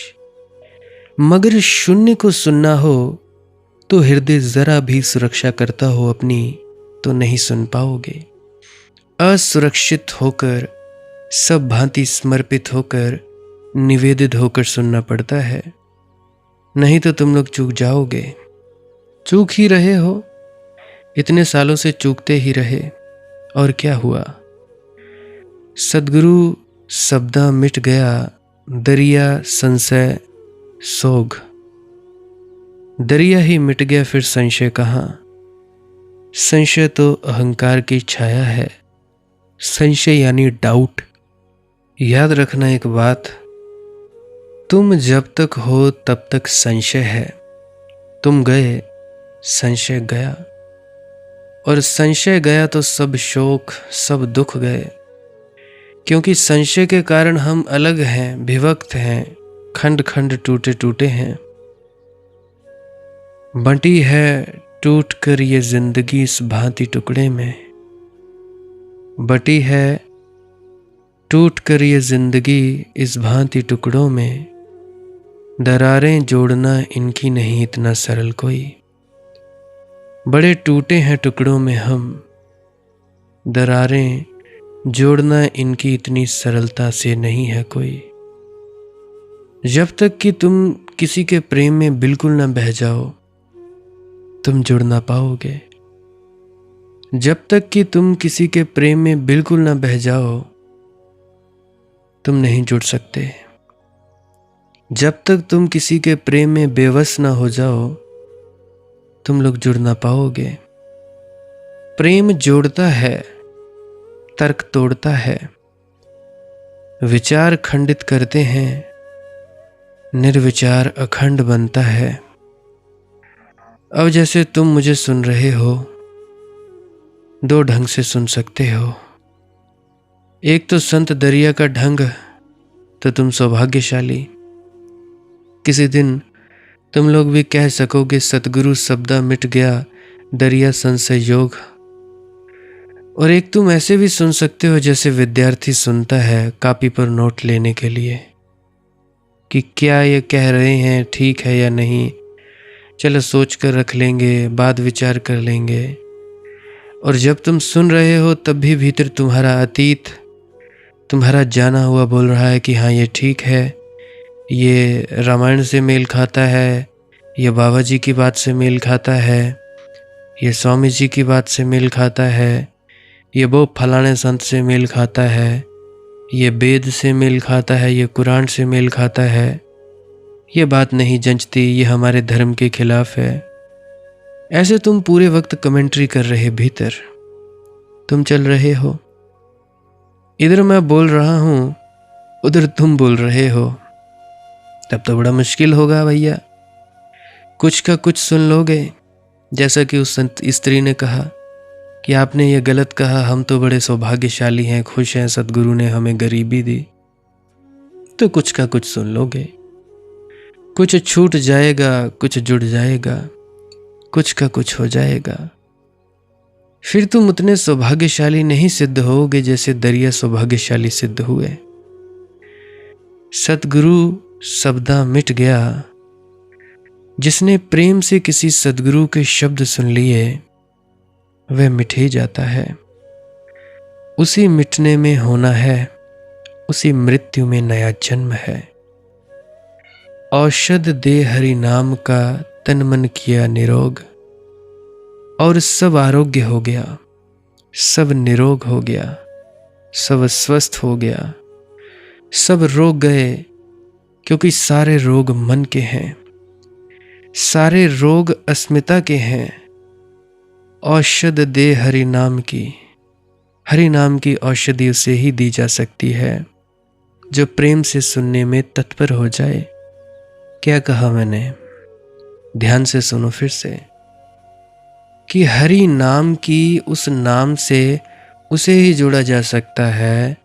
Speaker 1: मगर शून्य को सुनना हो तो हृदय जरा भी सुरक्षा करता हो अपनी, तो नहीं सुन पाओगे। असुरक्षित होकर, सब भांति समर्पित होकर, निवेदित होकर सुनना पड़ता है, नहीं तो तुम लोग चूक जाओगे। चूक ही रहे हो, इतने सालों से चूकते ही रहे, और क्या हुआ? सद्गुरु शब्दा मिट गया, दरिया संशय सोग। दरिया ही मिट गया, फिर संशय कहाँ? संशय तो अहंकार की छाया है। संशय यानी डाउट। याद रखना एक बात, तुम जब तक हो तब तक संशय है। तुम गए, संशय गया, और संशय गया तो सब शोक सब दुख गए। क्योंकि संशय के कारण हम अलग हैं, विभक्त हैं, खंड खंड टूटे टूटे हैं। बंटी है टूट कर ये जिंदगी इस भांति टुकड़े में। बटी है टूट कर ये जिंदगी इस भांति टुकड़ों में। दरारें जोड़ना इनकी नहीं इतना सरल कोई। बड़े टूटे हैं टुकड़ों में हम, दरारें जोड़ना इनकी इतनी सरलता से नहीं है कोई। जब तक कि तुम किसी के प्रेम में बिल्कुल न बह जाओ, तुम जुड़ ना पाओगे। जब तक कि तुम किसी के प्रेम में बिल्कुल ना बह जाओ, तुम नहीं जुड़ सकते। जब तक तुम किसी के प्रेम में बेवश ना हो जाओ, तुम लोग जुड़ ना पाओगे। प्रेम जोड़ता है, तर्क तोड़ता है, विचार खंडित करते हैं, निर्विचार अखंड बनता है। अब जैसे तुम मुझे सुन रहे हो, दो ढंग से सुन सकते हो। एक तो संत दरिया का ढंग, तो तुम सौभाग्यशाली। किसी दिन तुम लोग भी कह सकोगे सतगुरु शब्दा मिट गया, दरिया संशय योग। और एक तुम ऐसे भी सुन सकते हो जैसे विद्यार्थी सुनता है कॉपी पर नोट लेने के लिए, कि क्या ये कह रहे हैं ठीक है या नहीं, चलो सोच कर रख लेंगे, बाद विचार कर लेंगे। और जब तुम सुन रहे हो तब भी भीतर तुम्हारा अतीत, तुम्हारा जाना हुआ बोल रहा है कि हाँ ये ठीक है, ये रामायण से मेल खाता है, ये बाबा जी की बात से मेल खाता है, ये स्वामी जी की बात से मेल खाता है, ये वो फलाने संत से मेल खाता है, ये वेद से मेल खाता है, ये कुरान से मेल खाता है, ये बात नहीं जंचती, ये हमारे धर्म के खिलाफ है। ऐसे तुम पूरे वक्त कमेंट्री कर रहे, भीतर तुम चल रहे हो। इधर मैं बोल रहा हूं, उधर तुम बोल रहे हो, तब तो बड़ा मुश्किल होगा भैया। कुछ का कुछ सुन लोगे, जैसा कि उस संत स्त्री ने कहा कि आपने ये गलत कहा, हम तो बड़े सौभाग्यशाली हैं, खुश हैं, सतगुरु ने हमें गरीबी दी। तो कुछ का कुछ सुन लोगे, कुछ छूट जाएगा, कुछ जुड़ जाएगा, कुछ का कुछ हो जाएगा। फिर तुम उतने सौभाग्यशाली नहीं सिद्ध होगे जैसे दरिया सौभाग्यशाली सिद्ध हुए। सतगुरु शब्दा मिट गया। जिसने प्रेम से किसी सदगुरु के शब्द सुन लिए, वह मिट ही जाता है। उसी मिटने में होना है, उसी मृत्यु में नया जन्म है। औषध दे हरि नाम का, तन मन किया निरोग, और सब आरोग्य हो गया, सब निरोग हो गया, सब स्वस्थ हो गया, सब रोग गए। क्योंकि सारे रोग मन के हैं, सारे रोग अस्मिता के हैं। औषध दे हरि नाम की, हरि नाम की औषधि उसे ही दी जा सकती है जो प्रेम से सुनने में तत्पर हो जाए। क्या कहा मैंने? ध्यान से सुनो फिर से, कि हरि नाम की उस नाम से उसे ही जोड़ा जा सकता है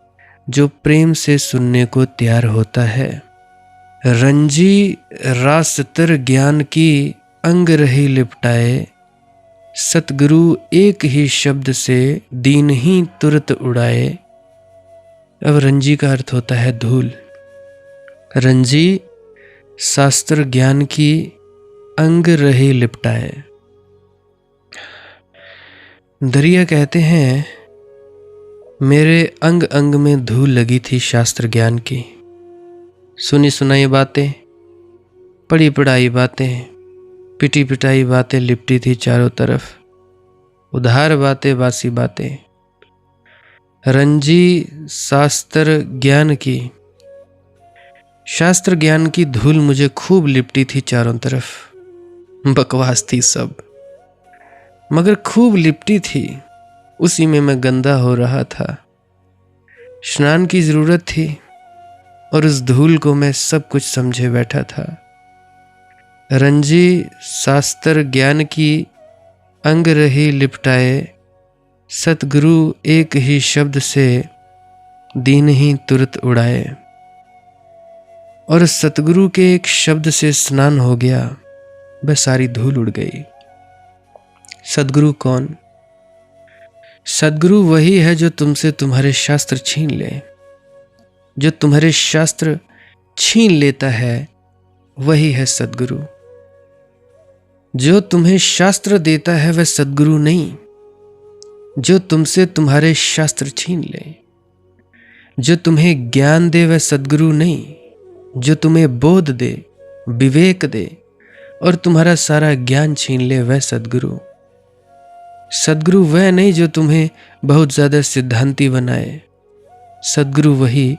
Speaker 1: जो प्रेम से सुनने को तैयार होता है। रंजी रास्तर ज्ञान की अंग रही लिपटाए, सतगुरु एक ही शब्द से दीन ही तुरत उड़ाए। अब रंजी का अर्थ होता है धूल। रंजी शास्त्र ज्ञान की अंग रही लिपटाए। दरिया कहते हैं, मेरे अंग अंग में धूल लगी थी शास्त्र ज्ञान की। सुनी सुनाई बातें, पढ़ी पढ़ाई बातें, पिटी पिटाई बातें लिपटी थी चारों तरफ, उधार बातें बासी बातें। रंजी शास्त्र ज्ञान की धूल मुझे खूब लिपटी थी चारों तरफ। बकवास थी सब, मगर खूब लिपटी थी, उसी में मैं गंदा हो रहा था। स्नान की जरूरत थी और उस धूल को मैं सब कुछ समझे बैठा था। रंजी शास्त्र ज्ञान की अंग रही लिपटाए, सतगुरु एक ही शब्द से दीन ही तुरंत उड़ाए। और सतगुरु के एक शब्द से स्नान हो गया, वह सारी धूल उड़ गई। सतगुरु कौन? सतगुरु वही है जो तुमसे तुम्हारे शास्त्र छीन ले। जो तुम्हारे शास्त्र छीन लेता है वही है सतगुरु। जो तुम्हें शास्त्र देता है वह सतगुरु नहीं। जो तुमसे तुम्हारे शास्त्र छीन ले, जो तुम्हें ज्ञान दे वह सतगुरु नहीं। जो तुम्हें बोध दे, विवेक दे और तुम्हारा सारा ज्ञान छीन ले वह सतगुरु। सतगुरु वह नहीं जो तुम्हें बहुत ज्यादा सिद्धांती बनाए। सतगुरु वही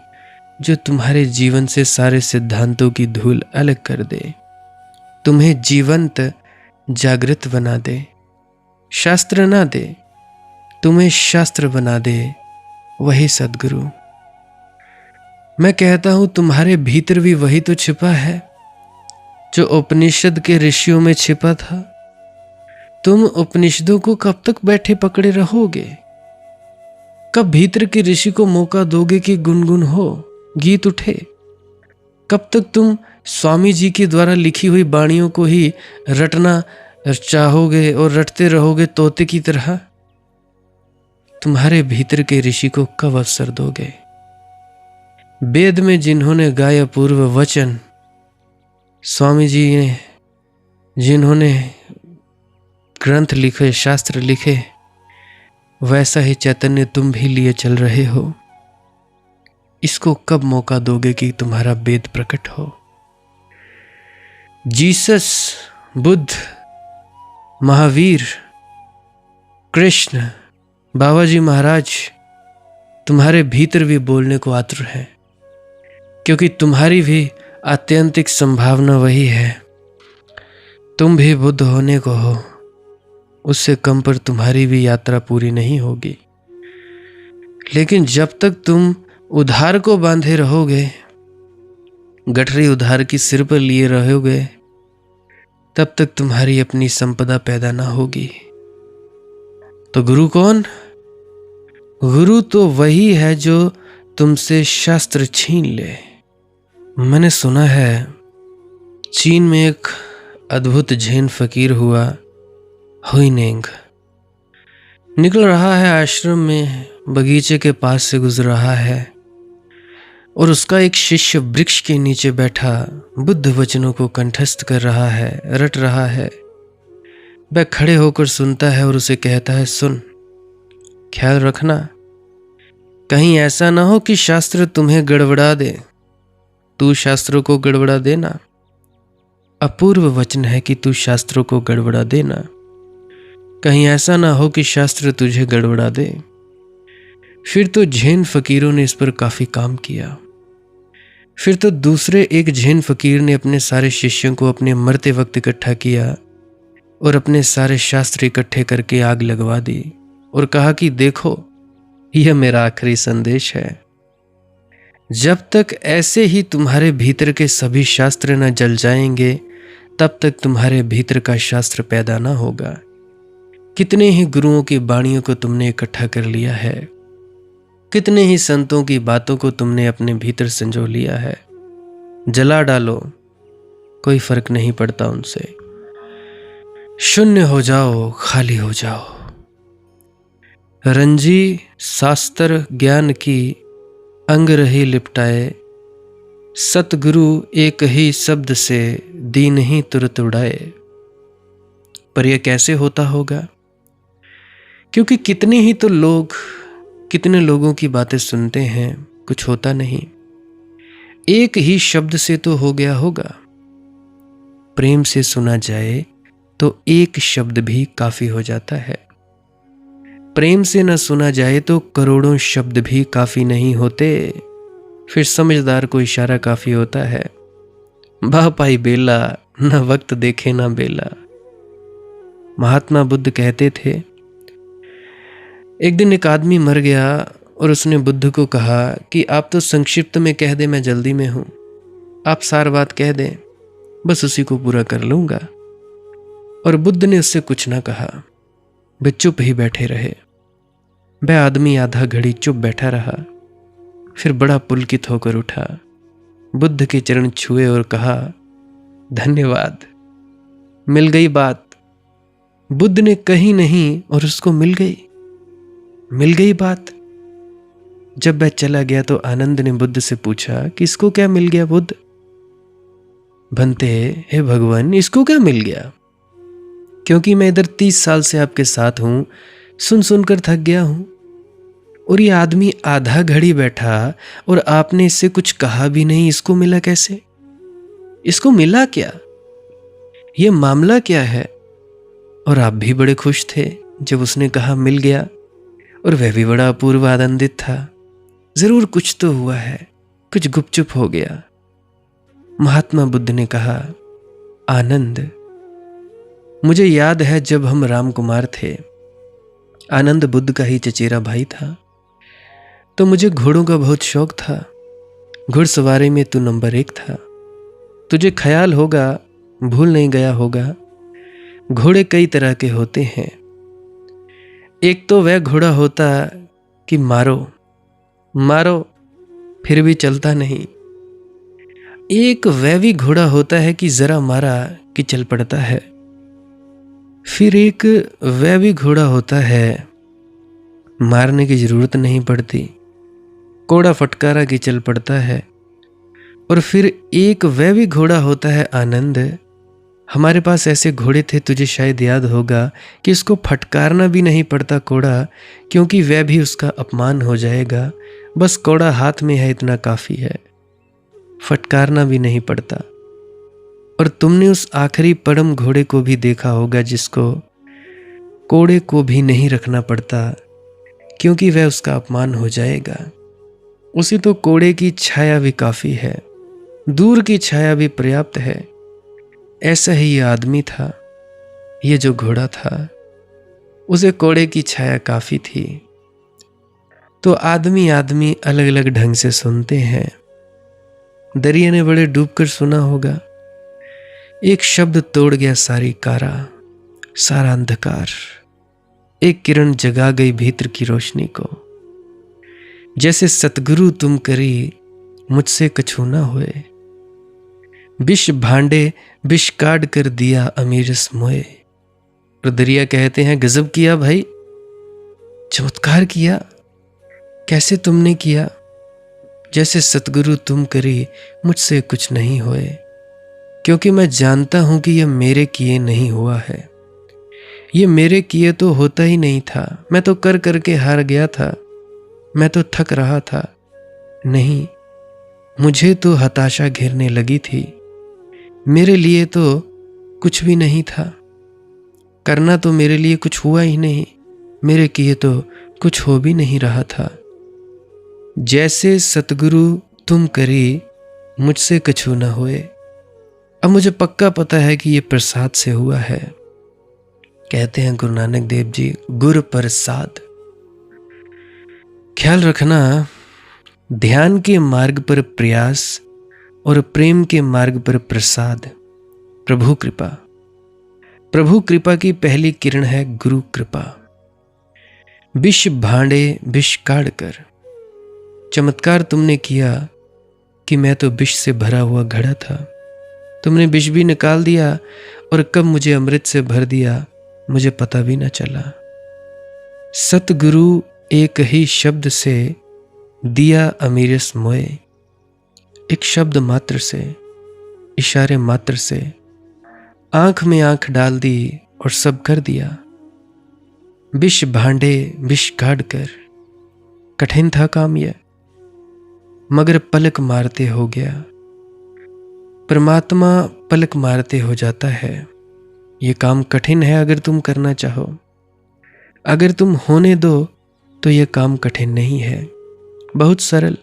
Speaker 1: जो तुम्हारे जीवन से सारे सिद्धांतों की धूल अलग कर दे, तुम्हें जीवंत जागृत बना दे। शास्त्र ना दे, तुम्हें शास्त्र बना दे, वही सतगुरु। मैं कहता हूं तुम्हारे भीतर भी वही तो छिपा है जो उपनिषद के ऋषियों में छिपा था। तुम उपनिषदों को कब तक बैठे पकड़े रहोगे? कब भीतर के ऋषि को मौका दोगे कि गुनगुन हो, गीत उठे? कब तक तुम स्वामी जी के द्वारा लिखी हुई वाणियों को ही रटना चाहोगे और रटते रहोगे तोते की तरह? तुम्हारे भीतर के ऋषि को कब अवसर दोगे? वेद में जिन्होंने गाए अपूर्व वचन, स्वामी जी ने जिन्होंने ग्रंथ लिखे, शास्त्र लिखे, वैसा ही चैतन्य तुम भी लिए चल रहे हो। इसको कब मौका दोगे कि तुम्हारा वेद प्रकट हो? जीसस, बुद्ध, महावीर, कृष्ण, बाबा जी महाराज तुम्हारे भीतर भी बोलने को आतुर है, क्योंकि तुम्हारी भी आत्यंतिक संभावना वही है। तुम भी बुद्ध होने को हो, उससे कम पर तुम्हारी भी यात्रा पूरी नहीं होगी। लेकिन जब तक तुम उधार को बांधे रहोगे, गठरी उधार की सिर पर लिए रहोगे, तब तक तुम्हारी अपनी संपदा पैदा ना होगी। तो गुरु कौन? गुरु तो वही है जो तुमसे शास्त्र छीन ले। मैंने सुना है चीन में एक अद्भुत जैन फकीर हुआ, हुइनेंग। निकल रहा है आश्रम में, बगीचे के पास से गुजर रहा है और उसका एक शिष्य वृक्ष के नीचे बैठा बुद्ध वचनों को कंठस्थ कर रहा है, रट रहा है। वह खड़े होकर सुनता है और उसे कहता है, सुन, ख्याल रखना, कहीं ऐसा ना हो कि शास्त्र तुम्हें गड़बड़ा दे, तू शास्त्रों को गड़बड़ा देना। अपूर्व वचन है कि तू शास्त्रों को गड़बड़ा देना। कहीं ऐसा ना हो कि शास्त्र तुझे गड़बड़ा दे। फिर तो जैन फकीरों ने इस पर काफी काम किया। फिर तो दूसरे एक जैन फकीर ने अपने सारे शिष्यों को अपने मरते वक्त इकट्ठा किया और अपने सारे शास्त्र इकट्ठे करके आग लगवा दी और कहा कि देखो, यह मेरा आखिरी संदेश है। जब तक ऐसे ही तुम्हारे भीतर के सभी शास्त्र न जल जाएंगे, तब तक तुम्हारे भीतर का शास्त्र पैदा ना होगा। कितने ही गुरुओं की वाणियों को तुमने इकट्ठा कर लिया है, कितने ही संतों की बातों को तुमने अपने भीतर संजो लिया है। जला डालो, कोई फर्क नहीं पड़ता उनसे। शून्य हो जाओ, खाली हो जाओ। रंजी शास्त्र ज्ञान की अंग रही लिपटाए, सतगुरु एक ही शब्द से दीन ही तुरंत उड़ाए। पर यह कैसे होता होगा? क्योंकि कितने लोगों की बातें सुनते हैं, कुछ होता नहीं। एक ही शब्द से तो हो गया होगा। प्रेम से सुना जाए तो एक शब्द भी काफी हो जाता है। प्रेम से न सुना जाए तो करोड़ों शब्द भी काफी नहीं होते, फिर समझदार को इशारा काफी होता है। वाह पाई बेला, न वक्त देखे न बेला। महात्मा बुद्ध कहते थे, एक दिन एक आदमी मर गया और उसने बुद्ध को कहा कि आप तो संक्षिप्त में कह दे, मैं जल्दी में हूं। आप सार बात कह दें, बस उसी को पूरा कर लूंगा। और बुद्ध ने उससे कुछ ना कहा, वे चुप ही बैठे रहे। वह आदमी आधा घड़ी चुप बैठा रहा, फिर बड़ा पुलकित होकर उठा, बुद्ध के चरण छुए और कहा, धन्यवाद, मिल गई बात। बुद्ध ने कही नहीं और उसको मिल गई बात। जब वह चला गया तो आनंद ने बुद्ध से पूछा कि इसको क्या मिल गया बुद्ध? बनते, हे भगवान, इसको क्या मिल गया? क्योंकि मैं इधर 30 साल से आपके साथ हूं, सुन सुनकर थक गया हूं, और ये आदमी आधा घड़ी बैठा और आपने इससे कुछ कहा भी नहीं, इसको मिला कैसे? इसको मिला क्या? ये मामला क्या है? और आप भी बड़े खुश थे जब उसने कहा मिल गया, और वह भी बड़ा अपूर्व आनंदित था। जरूर कुछ तो हुआ है, कुछ गुपचुप हो गया। महात्मा बुद्ध ने कहा, आनंद, मुझे याद है जब हम रामकुमार थे, आनंद बुद्ध का ही चचेरा भाई था, तो मुझे घोड़ों का बहुत शौक था। घुड़सवारी में तू नंबर 1 था। तुझे ख्याल होगा, भूल नहीं गया होगा, घोड़े कई तरह के होते हैं। एक तो वह घोड़ा होता कि मारो मारो फिर भी चलता नहीं। एक वह भी घोड़ा होता है कि जरा मारा कि चल पड़ता है। फिर एक वह भी घोड़ा होता है मारने की जरूरत नहीं पड़ती, कोड़ा फटकारा कि चल पड़ता है। और फिर एक वह भी घोड़ा होता है आनंद, हमारे पास ऐसे घोड़े थे, तुझे शायद याद होगा, कि इसको फटकारना भी नहीं पड़ता कोड़ा, क्योंकि वह भी उसका अपमान हो जाएगा। बस कोड़ा हाथ में है, इतना काफी है, फटकारना भी नहीं पड़ता। और तुमने उस आखिरी परम घोड़े को भी देखा होगा जिसको कोड़े को भी नहीं रखना पड़ता, क्योंकि वह उसका अपमान हो जाएगा। उसी तो कोड़े की छाया भी काफी है, दूर की छाया भी पर्याप्त है। ऐसा ही ये आदमी था, ये जो घोड़ा था, उसे कोड़े की छाया काफी थी। तो आदमी आदमी अलग अलग ढंग से सुनते हैं। दरिया ने बड़े डूबकर सुना होगा, एक शब्द तोड़ गया सारी कारा, सारा अंधकार, एक किरण जगा गई भीतर की रोशनी को। जैसे सतगुरु तुम करी, मुझसे कछु ना होए, विष भांडे विष काट कर दिया अमीरस मोए। और दरिया कहते हैं, गजब किया भाई, चमत्कार किया। कैसे तुमने किया? जैसे सतगुरु तुम करी, मुझसे कुछ नहीं होए, क्योंकि मैं जानता हूं कि यह मेरे किए नहीं हुआ है। ये मेरे किए तो होता ही नहीं था। मैं तो कर करके हार गया था, मैं तो थक रहा था। नहीं, मुझे तो हताशा घेरने लगी थी। मेरे लिए तो कुछ भी नहीं था, करना तो मेरे लिए कुछ हुआ ही नहीं, मेरे किए तो कुछ हो भी नहीं रहा था। जैसे सतगुरु तुम करी, मुझसे कछु न होए। अब मुझे पक्का पता है कि ये प्रसाद से हुआ है। कहते हैं गुरु नानक देव जी, गुर प्रसाद। ख्याल रखना, ध्यान के मार्ग पर प्रयास और प्रेम के मार्ग पर प्रसाद, प्रभु कृपा। प्रभु कृपा की पहली किरण है गुरु कृपा। विष भांडे विष काढ़ कर, चमत्कार तुमने किया कि मैं तो विष से भरा हुआ घड़ा था, तुमने विष भी निकाल दिया और कब मुझे अमृत से भर दिया मुझे पता भी न चला। सतगुरु एक ही शब्द से दिया अमीरस मोए। एक शब्द मात्र से, इशारे मात्र से आंख में आंख डाल दी और सब कर दिया। विष भांडे विष काढ़ कर, कठिन था काम यह, मगर पलक मारते हो गया। परमात्मा पलक मारते हो जाता है। ये काम कठिन है अगर तुम करना चाहो। अगर तुम होने दो तो ये काम कठिन नहीं है, बहुत सरल,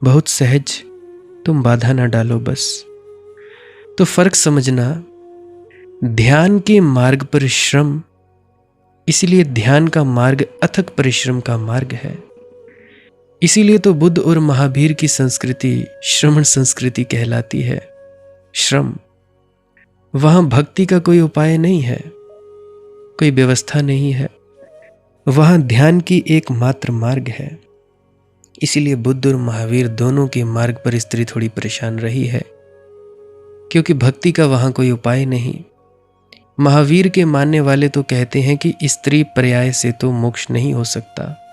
Speaker 1: बहुत सहज। तुम बाधा ना डालो बस। तो फर्क समझना, ध्यान के मार्ग पर श्रम, इसीलिए ध्यान का मार्ग अथक परिश्रम का मार्ग है। इसीलिए तो बुद्ध और महावीर की संस्कृति श्रमण संस्कृति कहलाती है। श्रम, वहां भक्ति का कोई उपाय नहीं है, कोई व्यवस्था नहीं है, वहां ध्यान की एकमात्र मार्ग है। इसीलिए बुद्ध और महावीर दोनों के मार्ग पर स्त्री थोड़ी परेशान रही है, क्योंकि भक्ति का वहां कोई उपाय नहीं। महावीर के मानने वाले तो कहते हैं कि स्त्री पर्याय से तो मोक्ष नहीं हो सकता।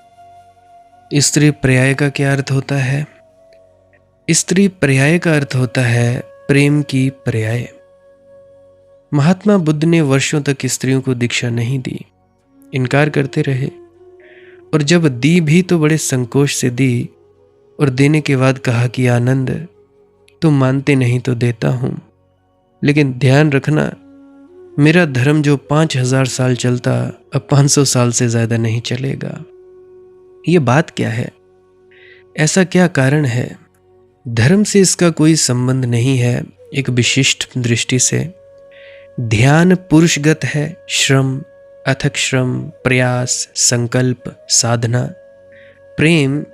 Speaker 1: स्त्री पर्याय का क्या अर्थ होता है? स्त्री पर्याय का अर्थ होता है प्रेम की पर्याय। महात्मा बुद्ध ने वर्षों तक स्त्रियों को दीक्षा नहीं दी, इनकार करते रहे, और जब दी भी तो बड़े संकोच से दी, और देने के बाद कहा कि आनंद, तुम मानते नहीं तो देता हूं, लेकिन ध्यान रखना, मेरा धर्म जो 5000 साल चलता अब 500 साल से ज्यादा नहीं चलेगा। ये बात क्या है? ऐसा क्या कारण है? धर्म से इसका कोई संबंध नहीं है। एक विशिष्ट दृष्टि से ध्यान पुरुषगत है, श्रम, अथक श्रम, प्रयास, संकल्प, साधना। प्रेम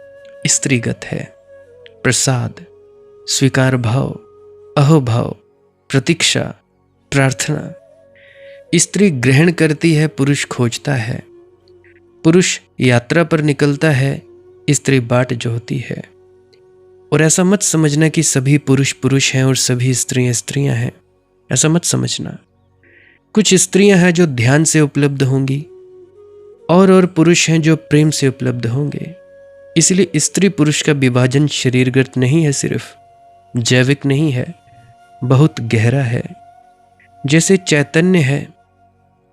Speaker 1: स्त्रीगत है, प्रसाद, स्वीकार भाव, अहोभाव, प्रतीक्षा, प्रार्थना। स्त्री ग्रहण करती है, पुरुष खोजता है। पुरुष यात्रा पर निकलता है, स्त्री बाट जोहती है। और ऐसा मत समझना कि सभी पुरुष पुरुष हैं और सभी स्त्रियां स्त्रियां हैं, ऐसा मत समझना। कुछ स्त्रियां हैं जो ध्यान से उपलब्ध होंगी, और पुरुष हैं जो प्रेम से उपलब्ध होंगे। इसलिए स्त्री पुरुष का विभाजन शरीरगत नहीं है, सिर्फ जैविक नहीं है, बहुत गहरा है। जैसे चैतन्य है,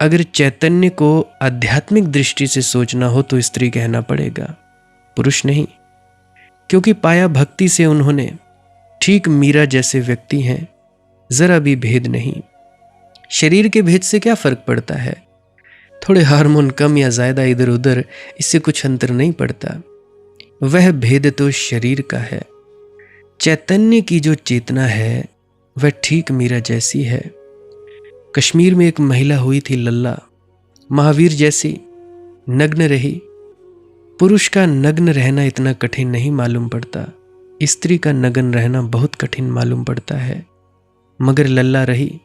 Speaker 1: अगर चैतन्य को आध्यात्मिक दृष्टि से सोचना हो तो स्त्री कहना पड़ेगा, पुरुष नहीं, क्योंकि पाया भक्ति से उन्होंने। ठीक मीरा जैसे व्यक्ति हैं, जरा भी भेद नहीं। शरीर के भेद से क्या फर्क पड़ता है? थोड़े हार्मोन कम या ज्यादा इधर उधर, इससे कुछ अंतर नहीं पड़ता। वह भेद तो शरीर का है। चैतन्य की जो चेतना है वह ठीक मीरा जैसी है। कश्मीर में एक महिला हुई थी लल्ला, महावीर जैसी, नग्न रही। पुरुष का नग्न रहना इतना कठिन नहीं मालूम पड़ता, स्त्री का नग्न रहना बहुत कठिन मालूम पड़ता है। मगर लल्ला रही,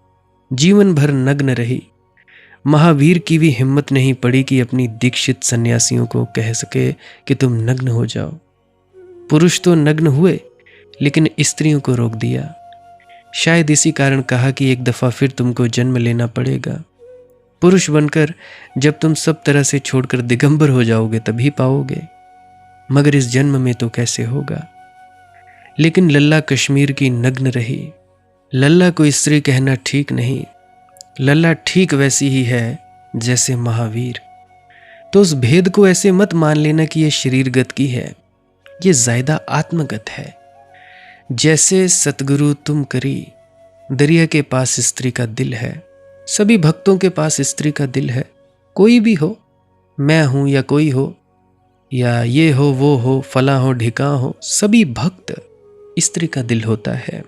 Speaker 1: जीवन भर नग्न रही। महावीर की भी हिम्मत नहीं पड़ी कि अपनी दीक्षित सन्यासियों को कह सके कि तुम नग्न हो जाओ। पुरुष तो नग्न हुए, लेकिन स्त्रियों को रोक दिया। शायद इसी कारण कहा कि एक दफा फिर तुमको जन्म लेना पड़ेगा। पुरुष बनकर जब तुम सब तरह से छोड़कर दिगंबर हो जाओगे तभी पाओगे, मगर इस जन्म में तो कैसे होगा। लेकिन लल्ला कश्मीर की नग्न रही। लल्ला को स्त्री कहना ठीक नहीं, लल्ला ठीक वैसी ही है जैसे महावीर। तो उस भेद को ऐसे मत मान लेना कि यह शरीरगत की है, ये ज्यादा आत्मगत है। जैसे सतगुरु तुम करी, दरिया के पास स्त्री का दिल है। सभी भक्तों के पास स्त्री का दिल है, कोई भी हो, मैं हूं या कोई हो, या ये हो वो हो, फला हो ढिका हो, सभी भक्त स्त्री का दिल होता है।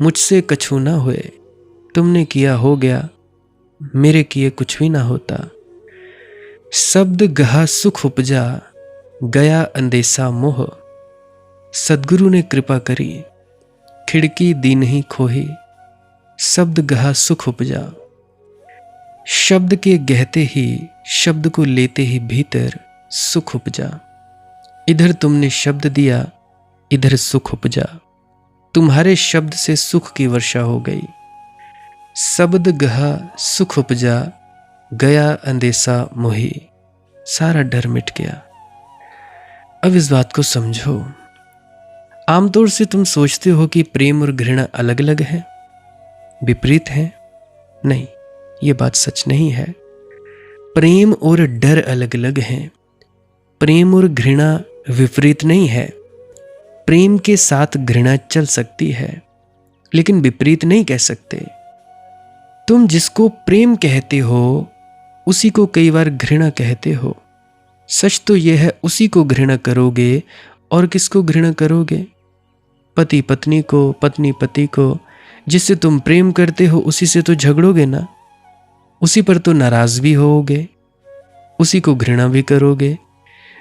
Speaker 1: मुझसे कछु ना हुए, तुमने किया हो गया, मेरे किए कुछ भी ना होता। शब्द गहा सुख उपजा, गया अंदेशा मोह। सदगुरु ने कृपा करी, खिड़की दी नहीं खोही। शब्द गहा सुख उपजा। शब्द के गहते ही, शब्द को लेते ही भीतर सुख उपजा। इधर तुमने शब्द दिया, इधर सुख उपजा। तुम्हारे शब्द से सुख की वर्षा हो गई। शब्द गहा सुख उपजा, गया अंदेशा मोही। सारा डर मिट गया। अब इस बात को समझो। आमतौर से तुम सोचते हो कि प्रेम और घृणा अलग अलग हैं, विपरीत हैं। नहीं, ये बात सच नहीं है। प्रेम और डर अलग अलग हैं। प्रेम और घृणा विपरीत नहीं है। प्रेम के साथ घृणा चल सकती है, लेकिन विपरीत नहीं कह सकते। तुम जिसको प्रेम कहते हो उसी को कई बार घृणा कहते हो। सच तो यह है, उसी को घृणा करोगे और किसको घृणा करोगे? पति पत्नी को, पत्नी पति को। जिससे तुम प्रेम करते हो उसी से तो झगड़ोगे ना, उसी पर तो नाराज भी होगे, उसी को घृणा भी करोगे।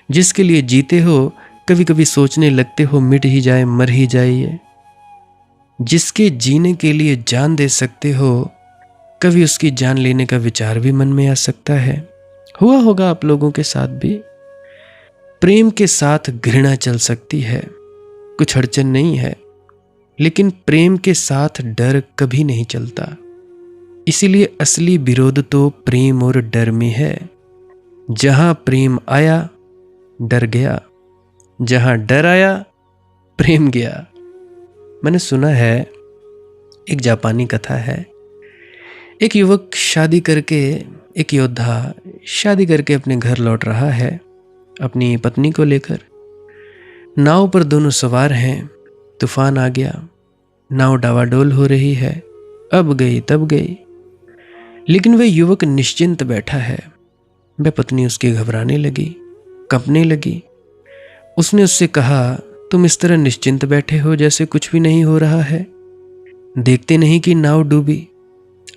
Speaker 1: जिसके लिए जीते हो कभी कभी सोचने लगते हो मिट ही जाए, मर ही जाए ये। जिसके जीने के लिए जान दे सकते हो कभी उसकी जान लेने का विचार भी मन में आ सकता है। हुआ होगा आप लोगों के साथ भी। प्रेम के साथ घृणा चल सकती है, कुछ अड़चन नहीं है, लेकिन प्रेम के साथ डर कभी नहीं चलता। इसीलिए असली विरोध तो प्रेम और डर में है। जहां प्रेम आया डर गया, जहां डर आया प्रेम गया। मैंने सुना है, एक जापानी कथा है, एक युवक शादी करके, एक योद्धा शादी करके अपने घर लौट रहा है अपनी पत्नी को लेकर। नाव पर दोनों सवार हैं। तूफान आ गया, नाव डावाडोल हो रही है, अब गई तब गई, लेकिन वह युवक निश्चिंत बैठा है। वह पत्नी उसकी घबराने लगी, कंपने लगी। उसने उससे कहा, तुम इस तरह निश्चिंत बैठे हो जैसे कुछ भी नहीं हो रहा है। देखते नहीं कि नाव डूबी,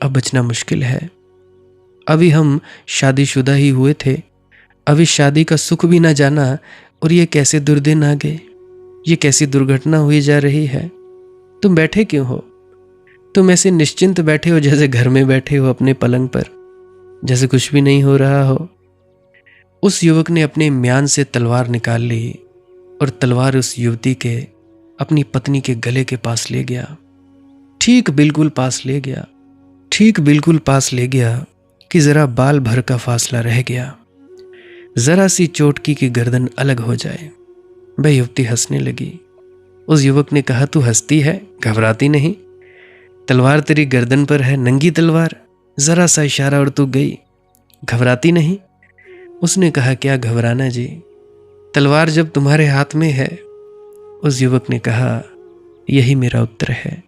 Speaker 1: अब बचना मुश्किल है। अभी हम शादीशुदा ही हुए थे, अभी शादी का सुख भी ना जाना और ये कैसे दुर्दिन आ गए, ये कैसी दुर्घटना हुई जा रही है। तुम बैठे क्यों हो? तुम ऐसे निश्चिंत बैठे हो जैसे घर में बैठे हो अपने पलंग पर, जैसे कुछ भी नहीं हो रहा हो। उस युवक ने अपने म्यान से तलवार निकाल ली और तलवार उस युवती के, अपनी पत्नी के गले के पास ले गया। ठीक बिल्कुल पास ले गया, ठीक बिल्कुल पास ले गया कि जरा बाल भर का फासला रह गया, जरा सी चोटकी की गर्दन अलग हो जाए। वह युवती हंसने लगी। उस युवक ने कहा, तू हंसती है, घबराती नहीं? तलवार तेरी गर्दन पर है, नंगी तलवार, जरा सा इशारा और तू गई, घबराती नहीं? उसने कहा, क्या घबराना जी, तलवार जब तुम्हारे हाथ में है। उस युवक ने कहा, यही मेरा उत्तर है।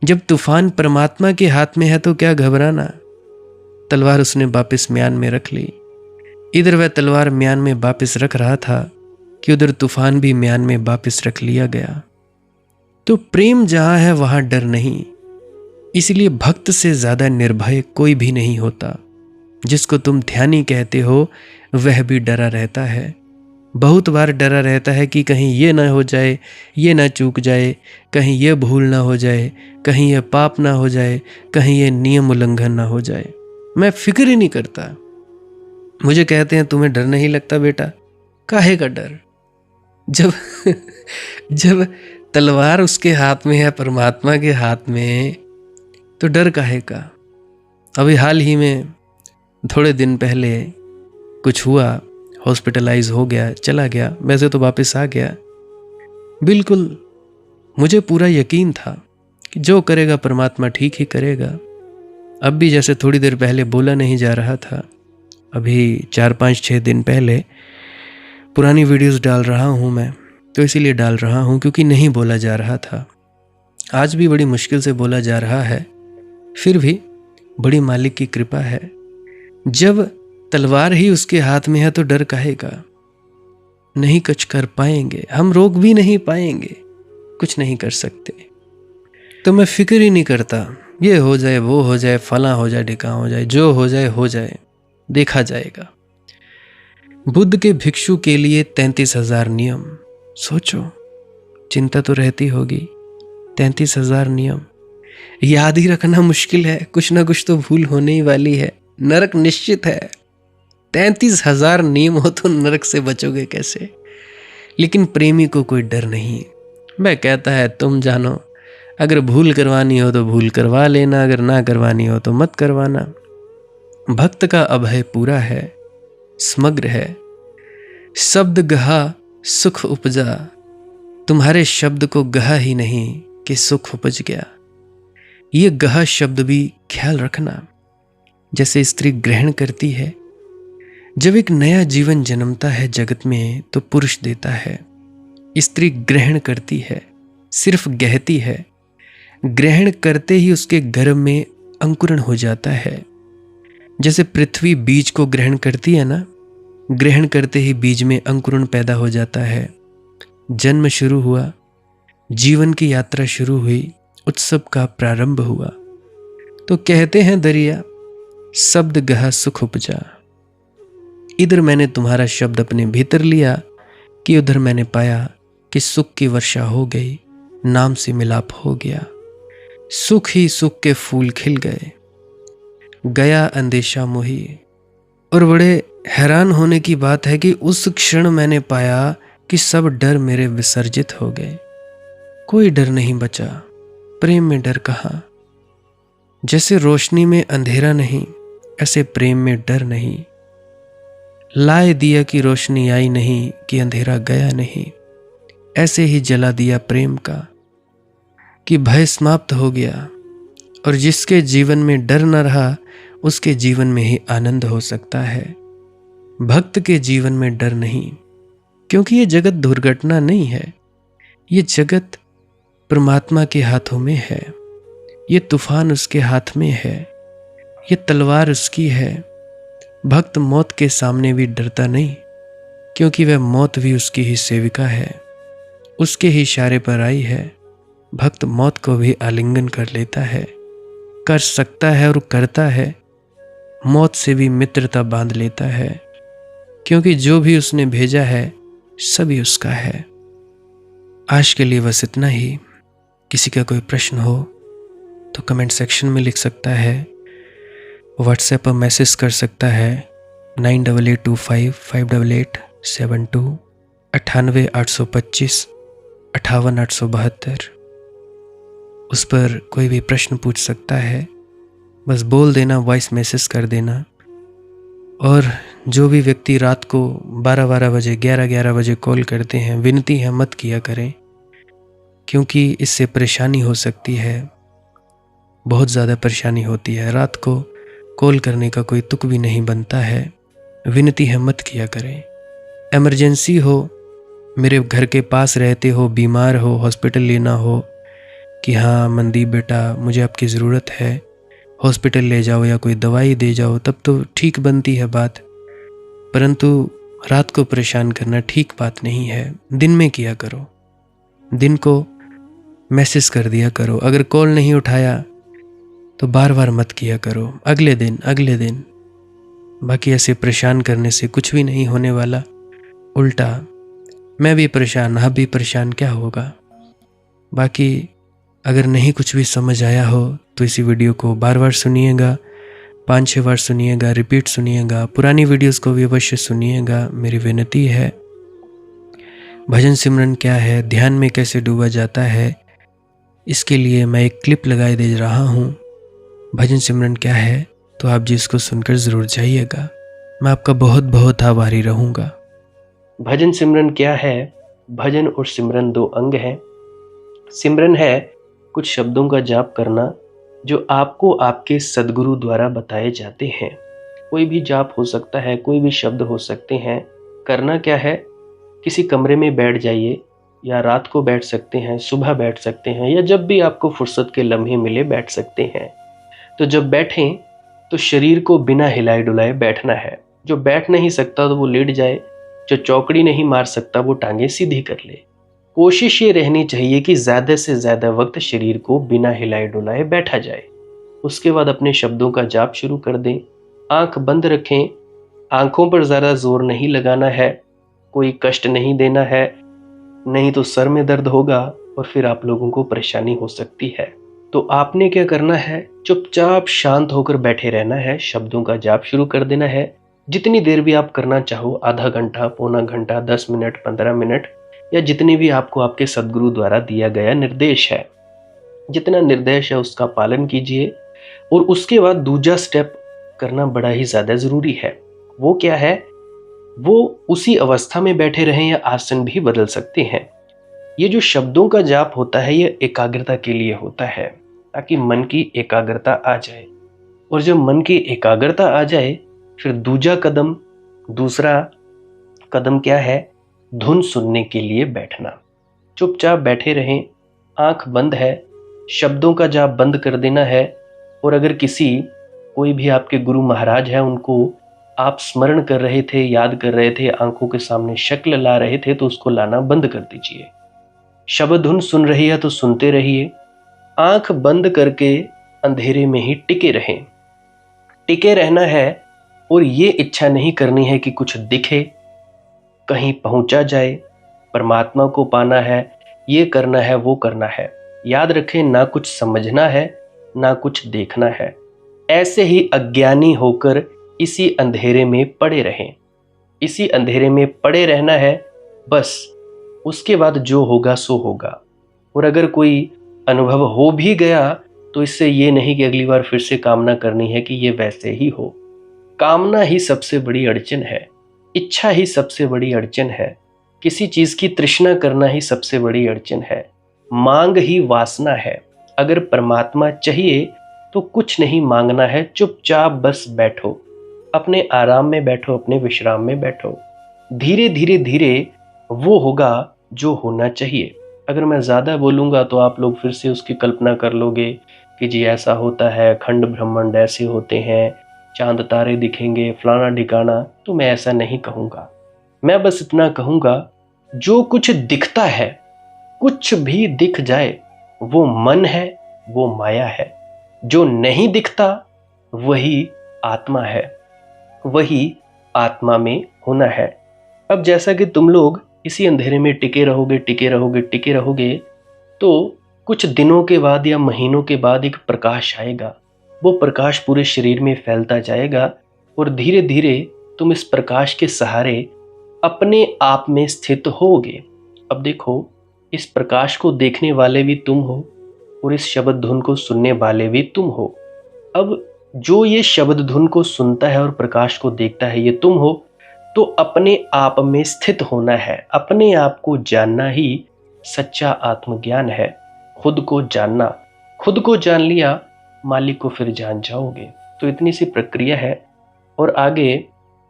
Speaker 1: जब तूफान परमात्मा के हाथ में है तो क्या घबराना। तलवार उसने वापस म्यान में रख ली। इधर वह तलवार म्यान में वापस रख रहा था कि उधर तूफान भी म्यान में वापस रख लिया गया। तो प्रेम जहां है वहां डर नहीं। इसलिए भक्त से ज्यादा निर्भय कोई भी नहीं होता। जिसको तुम ध्यानी कहते हो वह भी डरा रहता है, बहुत बार डरा रहता है कि कहीं ये ना हो जाए, ये ना चूक जाए, कहीं ये भूल ना हो जाए, कहीं ये पाप ना हो जाए, कहीं ये नियम उल्लंघन ना हो जाए। मैं फिक्र ही नहीं करता। मुझे कहते हैं, तुम्हें डर नहीं लगता बेटा? काहे का डर? जब तलवार उसके हाथ में है, परमात्मा के हाथ में, तो डर काहे का? अभी हाल ही में थोड़े दिन पहले कुछ हुआ, हॉस्पिटलाइज हो गया, चला गया, वैसे तो वापस आ गया। बिल्कुल मुझे पूरा यकीन था कि जो करेगा परमात्मा ठीक ही करेगा। अब भी जैसे थोड़ी देर पहले बोला नहीं जा रहा था, अभी 4-5-6 दिन पहले पुरानी वीडियोस डाल रहा हूँ मैं, तो इसीलिए डाल रहा हूँ क्योंकि नहीं बोला जा रहा था। आज भी बड़ी मुश्किल से बोला जा रहा है, फिर भी बड़ी मालिक की कृपा है। जब तलवार ही उसके हाथ में है तो डर काहे का? नहीं कुछ कर पाएंगे, हम रोक भी नहीं पाएंगे, कुछ नहीं कर सकते। तो मैं फिक्र ही नहीं करता, ये हो जाए, वो हो जाए, फला हो जाए, ढिका हो जाए, जो हो जाए हो जाए, देखा जाएगा। बुद्ध के भिक्षु के लिए 33,000 नियम। सोचो, चिंता तो रहती होगी। 33,000 नियम याद ही रखना मुश्किल है, कुछ ना कुछ तो भूल होने ही वाली है। नरक निश्चित है। 33,000 नियम हो तो नरक से बचोगे कैसे? लेकिन प्रेमी को कोई डर नहीं। वह कहता है, तुम जानो, अगर भूल करवानी हो तो भूल करवा लेना, अगर ना करवानी हो तो मत करवाना। भक्त का अभय पूरा है, समग्र है। शब्द गहा सुख उपजा, तुम्हारे शब्द को गहा ही नहीं कि सुख उपज गया। ये गहा शब्द भी ख्याल रखना। जैसे स्त्री ग्रहण करती है, जब एक नया जीवन जन्मता है जगत में तो पुरुष देता है। स्त्री ग्रहण करती है, सिर्फ गहती है। ग्रहण करते ही उसके गर्भ में अंकुरण हो जाता है। जैसे पृथ्वी बीज को ग्रहण करती है ना, ग्रहण करते ही बीज में अंकुरण पैदा हो जाता है। जन्म शुरू हुआ, जीवन की यात्रा शुरू हुई, उत्सव का प्रारंभ हुआ। तो कहते हैं दरिया, शब्द गहा सुख उपजा। इधर मैंने तुम्हारा शब्द अपने भीतर लिया कि उधर मैंने पाया कि सुख की वर्षा हो गई, नाम से मिलाप हो गया। सुख ही सुख के फूल खिल गए, गया अंदेशा मोही। और बड़े हैरान होने की बात है कि उस क्षण मैंने पाया कि सब डर मेरे विसर्जित हो गए। कोई डर नहीं बचा, प्रेम में डर कहाँ। जैसे रोशनी में अंधेरा नहीं, ऐसे प्रेम में डर नहीं। लाए दिया कि रोशनी आई नहीं, कि अंधेरा गया नहीं। ऐसे ही जला दिया प्रेम का कि भय समाप्त हो गया। और जिसके जीवन में डर न रहा, उसके जीवन में ही आनंद हो सकता है। भक्त के जीवन में डर नहीं, क्योंकि ये जगत दुर्घटना नहीं है। ये जगत परमात्मा के हाथों में है। ये तूफान उसके हाथ में है, ये तलवार उसकी है। भक्त मौत के सामने भी डरता नहीं, क्योंकि वह मौत भी उसकी ही सेविका है, उसके ही इशारे पर आई है। भक्त मौत को भी आलिंगन कर लेता है, कर सकता है और करता है। मौत से भी मित्रता बांध लेता है, क्योंकि जो भी उसने भेजा है सभी उसका है। आज के लिए बस इतना ही। किसी का कोई प्रश्न हो तो कमेंट सेक्शन में लिख सकता है, व्हाट्सएप पर मैसेज कर सकता है 9882558872 98 825 58 872। उस पर कोई भी प्रश्न पूछ सकता है, बस बोल देना, वॉइस मैसेज कर देना। और जो भी व्यक्ति रात को 12-12 बजे 11-11 बजे कॉल करते हैं, विनती है मत किया करें, क्योंकि इससे परेशानी हो सकती है, बहुत ज़्यादा परेशानी होती है। रात को कॉल करने का कोई तुक भी नहीं बनता है। विनती है मत किया करें। इमरजेंसी हो, मेरे घर के पास रहते हो, बीमार हो, हॉस्पिटल लेना हो कि हाँ मनदीप बेटा मुझे आपकी ज़रूरत है, हॉस्पिटल ले जाओ या कोई दवाई दे जाओ, तब तो ठीक बनती है बात। परंतु रात को परेशान करना ठीक बात नहीं है। दिन में किया करो, दिन को मैसेज कर दिया करो। अगर कॉल नहीं उठाया तो बार बार मत किया करो, अगले दिन। बाकी ऐसे परेशान करने से कुछ भी नहीं होने वाला, उल्टा मैं भी परेशान, आप भी परेशान, क्या होगा। बाकी अगर नहीं कुछ भी समझ आया हो तो इसी वीडियो को बार बार सुनिएगा, 5-6 बार सुनिएगा, रिपीट सुनिएगा। पुरानी वीडियोस को भी अवश्य सुनिएगा, मेरी विनती है। भजन सिमरन क्या है, ध्यान में कैसे डूबा जाता है, इसके लिए मैं एक क्लिप लगाए दे रहा हूँ। भजन सिमरन क्या है, तो आप जी इसको सुनकर ज़रूर जाइएगा। मैं आपका बहुत बहुत आभारी रहूँगा। भजन सिमरन क्या है? भजन और सिमरन दो अंग हैं। सिमरन है कुछ शब्दों का जाप करना जो आपको आपके सद्गुरु द्वारा बताए जाते हैं। कोई भी जाप हो सकता है, कोई भी शब्द हो सकते हैं। करना क्या है, किसी कमरे में बैठ जाइए, या रात को बैठ सकते हैं, सुबह बैठ सकते हैं, या जब भी आपको फुर्सत के लम्हे मिले बैठ सकते हैं। तो जब बैठें तो शरीर को बिना हिलाए डुलाए बैठना है। जो बैठ नहीं सकता तो वो लेट जाए, जो चौकड़ी नहीं मार सकता वो टांगे सीधी कर ले। कोशिश ये रहनी चाहिए कि ज़्यादा से ज़्यादा वक्त शरीर को बिना हिलाए डुलाए बैठा जाए। उसके बाद अपने शब्दों का जाप शुरू कर दें। आंख बंद रखें, आंखों पर ज़्यादा जोर नहीं लगाना है, कोई कष्ट नहीं देना है, नहीं तो सर में दर्द होगा और फिर आप लोगों को परेशानी हो सकती है। तो आपने क्या करना है, चुपचाप शांत होकर बैठे रहना है, शब्दों का जाप शुरू कर देना है। जितनी देर भी आप करना चाहो, आधा घंटा, पौना घंटा, 10 मिनट, 15 मिनट, या जितने भी आपको आपके सद्गुरु द्वारा दिया गया निर्देश है, जितना निर्देश है उसका पालन कीजिए। और उसके बाद दूसरा स्टेप करना बड़ा ही ज़्यादा ज़रूरी है। वो क्या है, वो उसी अवस्था में बैठे रहें या आसन भी बदल सकते हैं। ये जो शब्दों का जाप होता है ये एकाग्रता के लिए होता है, ताकि मन की एकाग्रता आ जाए। और जब मन की एकाग्रता आ जाए फिर दूसरा कदम क्या है, धुन सुनने के लिए बैठना। चुपचाप बैठे रहें, आंख बंद है, शब्दों का जाप बंद कर देना है, और अगर कोई भी आपके गुरु महाराज है, उनको आप स्मरण कर रहे थे, याद कर रहे थे, आंखों के सामने शक्ल ला रहे थे, तो उसको लाना बंद कर दीजिए। शब्द धुन सुन रही है तो सुनते रहिए, आंख बंद करके अंधेरे में ही टिके रहें। टिके रहना है और ये इच्छा नहीं करनी है कि कुछ दिखे, कहीं पहुंचा जाए, परमात्मा को पाना है, ये करना है, वो करना है। याद रखें, ना कुछ समझना है, ना कुछ देखना है। ऐसे ही अज्ञानी होकर इसी अंधेरे में पड़े रहें। इसी अंधेरे में पड़े रहना है बस। उसके बाद जो होगा सो होगा। और अगर कोई अनुभव हो भी गया तो इससे ये नहीं कि अगली बार फिर से कामना करनी है कि ये वैसे ही हो। कामना ही सबसे बड़ी अड़चन है, इच्छा ही सबसे बड़ी अड़चन है, किसी चीज की तृष्णा करना ही सबसे बड़ी अड़चन है, मांग ही वासना है। अगर परमात्मा चाहिए तो कुछ नहीं मांगना है, चुपचाप बस बैठो, अपने आराम में बैठो, अपने विश्राम में बैठो। धीरे धीरे धीरे वो होगा जो होना चाहिए। अगर मैं ज़्यादा बोलूँगा तो आप लोग फिर से उसकी कल्पना कर लोगे कि जी ऐसा होता है, खंड ब्रह्मांड ऐसे होते हैं, चांद तारे दिखेंगे, फलाना ढिकाना। तो मैं ऐसा नहीं कहूँगा। मैं बस इतना कहूँगा, जो कुछ दिखता है, कुछ भी दिख जाए, वो मन है, वो माया है। जो नहीं दिखता वही आत्मा है, वही आत्मा में होना है। अब जैसा कि तुम लोग इसी अंधेरे में टिके रहोगे, टिके रहोगे, टिके रहोगे, तो कुछ दिनों के बाद या महीनों के बाद एक प्रकाश आएगा। वो प्रकाश पूरे शरीर में फैलता जाएगा और धीरे धीरे तुम इस प्रकाश के सहारे अपने आप में स्थित होगे। अब देखो, इस प्रकाश को देखने वाले भी तुम हो और इस शब्द धुन को सुनने वाले भी तुम हो। अब जो ये शब्द धुन को सुनता है और प्रकाश को देखता है, ये तुम हो। तो अपने आप में स्थित होना है, अपने आप को जानना ही सच्चा आत्मज्ञान है। खुद को जानना, खुद को जान लिया, मालिक को फिर जान जाओगे। तो इतनी सी प्रक्रिया है। और आगे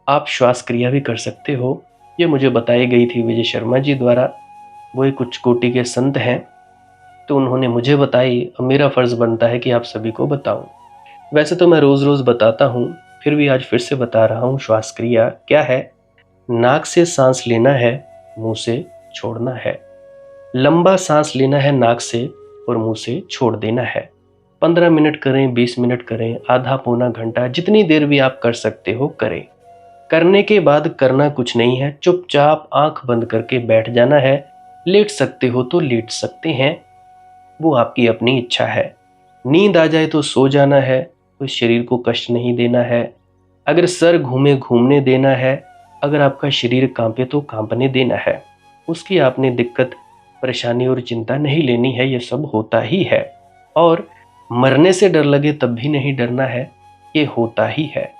Speaker 1: आप श्वास क्रिया भी कर सकते हो। ये मुझे बताई गई थी विजय शर्मा जी द्वारा। वो एक उच्च कोटि के संत हैं, तो उन्होंने मुझे बताई। अब मेरा फर्ज बनता है कि आप सभी को बताऊं। वैसे तो मैं रोज रोज बताता हूं, फिर भी आज फिर से बता रहा हूं। श्वास क्रिया क्या है? नाक से सांस लेना है, मुंह से छोड़ना है। लंबा सांस लेना है नाक से और मुंह से छोड़ देना है। 15 मिनट करें, 20 मिनट करें, आधा पौना घंटा, जितनी देर भी आप कर सकते हो करें। करने के बाद करना कुछ नहीं है, चुपचाप आंख बंद करके बैठ जाना है। लेट सकते हो तो लेट सकते हैं, वो आपकी अपनी इच्छा है। नींद आ जाए तो सो जाना है, कोई शरीर को कष्ट नहीं देना है। अगर सर घूमे घूमने देना है, अगर आपका शरीर कांपे तो कांपने देना है। उसकी आपने दिक्कत, परेशानी और चिंता नहीं लेनी है, ये सब होता ही है। और मरने से डर लगे तब भी नहीं डरना है, ये होता ही है।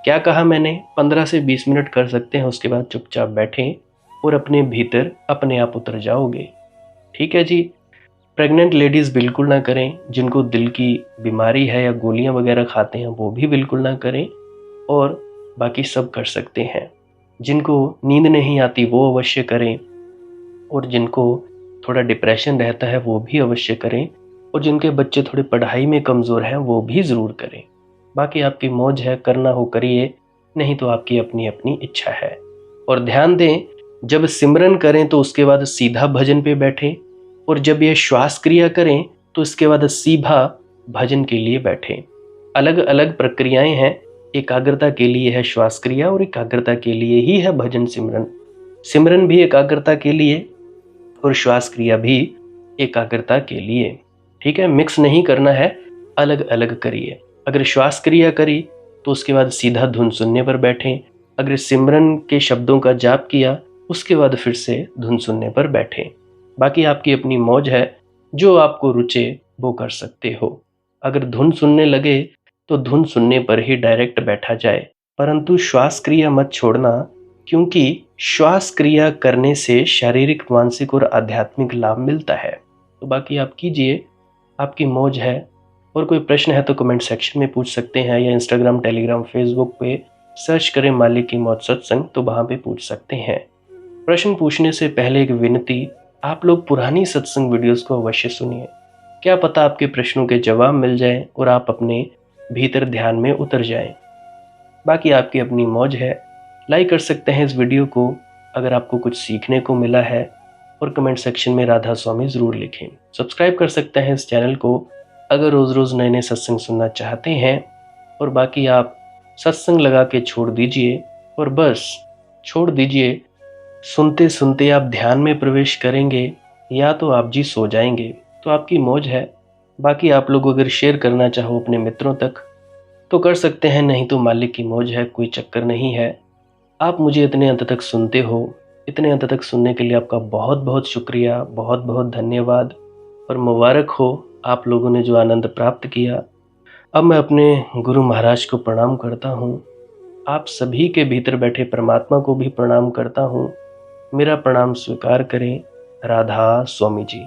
Speaker 1: क्या कहा मैंने? 15 से 20 मिनट कर सकते हैं, उसके बाद चुपचाप बैठें और अपने भीतर अपने आप उतर जाओगे। ठीक है जी। प्रेग्नेंट लेडीज़ बिल्कुल ना करें, जिनको दिल की बीमारी है या गोलियां वगैरह खाते हैं वो भी बिल्कुल ना करें, और बाकी सब कर सकते हैं। जिनको नींद नहीं आती वो अवश्य करें, और जिनको थोड़ा डिप्रेशन रहता है वो भी अवश्य करें, और जिनके बच्चे थोड़े पढ़ाई में कमज़ोर हैं वो भी ज़रूर करें। बाकी आपकी मौज है, करना हो करिए, नहीं तो आपकी अपनी अपनी इच्छा है। और ध्यान दें, जब सिमरन करें तो उसके बाद सीधा भजन पे बैठें, और जब ये श्वास क्रिया करें तो इसके बाद सीधा भजन के लिए बैठें। अलग अलग प्रक्रियाएं हैं, एकाग्रता के लिए है श्वास क्रिया और एकाग्रता के लिए ही है भजन सिमरन। सिमरन भी एकाग्रता के लिए और श्वास क्रिया भी एकाग्रता के लिए। ठीक है, मिक्स नहीं करना है, अलग अलग करिए। अगर श्वास क्रिया करी तो उसके बाद सीधा धुन सुनने पर बैठें। अगर सिमरन के शब्दों का जाप किया उसके बाद फिर से धुन सुनने पर बैठें। बाकी आपकी अपनी मौज है, जो आपको रुचे वो कर सकते हो। अगर धुन सुनने लगे तो धुन सुनने पर ही डायरेक्ट बैठा जाए, परंतु श्वास क्रिया मत छोड़ना, क्योंकि श्वास क्रिया करने से शारीरिक, मानसिक और आध्यात्मिक लाभ मिलता है। तो बाकी आप कीजिए, आपकी मौज है। और कोई प्रश्न है तो कमेंट सेक्शन में पूछ सकते हैं, या इंस्टाग्राम, टेलीग्राम, फेसबुक पे सर्च करें मालिक की मौज सत्संग, तो वहाँ पे पूछ सकते हैं। प्रश्न पूछने से पहले एक विनती, आप लोग पुरानी सत्संग वीडियोस को अवश्य सुनिए। क्या पता आपके प्रश्नों के जवाब मिल जाएं और आप अपने भीतर ध्यान में उतर जाएं। बाकी आपकी अपनी मौज है। लाइक कर सकते हैं इस वीडियो को अगर आपको कुछ सीखने को मिला है, और कमेंट सेक्शन में राधा स्वामी ज़रूर लिखें। सब्सक्राइब कर सकते हैं इस चैनल को अगर रोज़ रोज़ नए नए सत्संग सुनना चाहते हैं। और बाकी आप सत्संग लगा के छोड़ दीजिए और बस छोड़ दीजिए। सुनते सुनते आप ध्यान में प्रवेश करेंगे या तो आप जी सो जाएंगे, तो आपकी मौज है। बाकी आप लोग अगर शेयर करना चाहो अपने मित्रों तक तो कर सकते हैं, नहीं तो मालिक की मौज है, कोई चक्कर नहीं है। आप मुझे इतने अंत तक सुनते हो, इतने अंत तक सुनने के लिए आपका बहुत बहुत शुक्रिया, बहुत बहुत धन्यवाद। और मुबारक हो आप लोगों ने जो आनंद प्राप्त किया। अब मैं अपने गुरु महाराज को प्रणाम करता हूँ। आप सभी के भीतर बैठे परमात्मा को भी प्रणाम करता हूँ। मेरा प्रणाम स्वीकार करें। राधा स्वामी जी।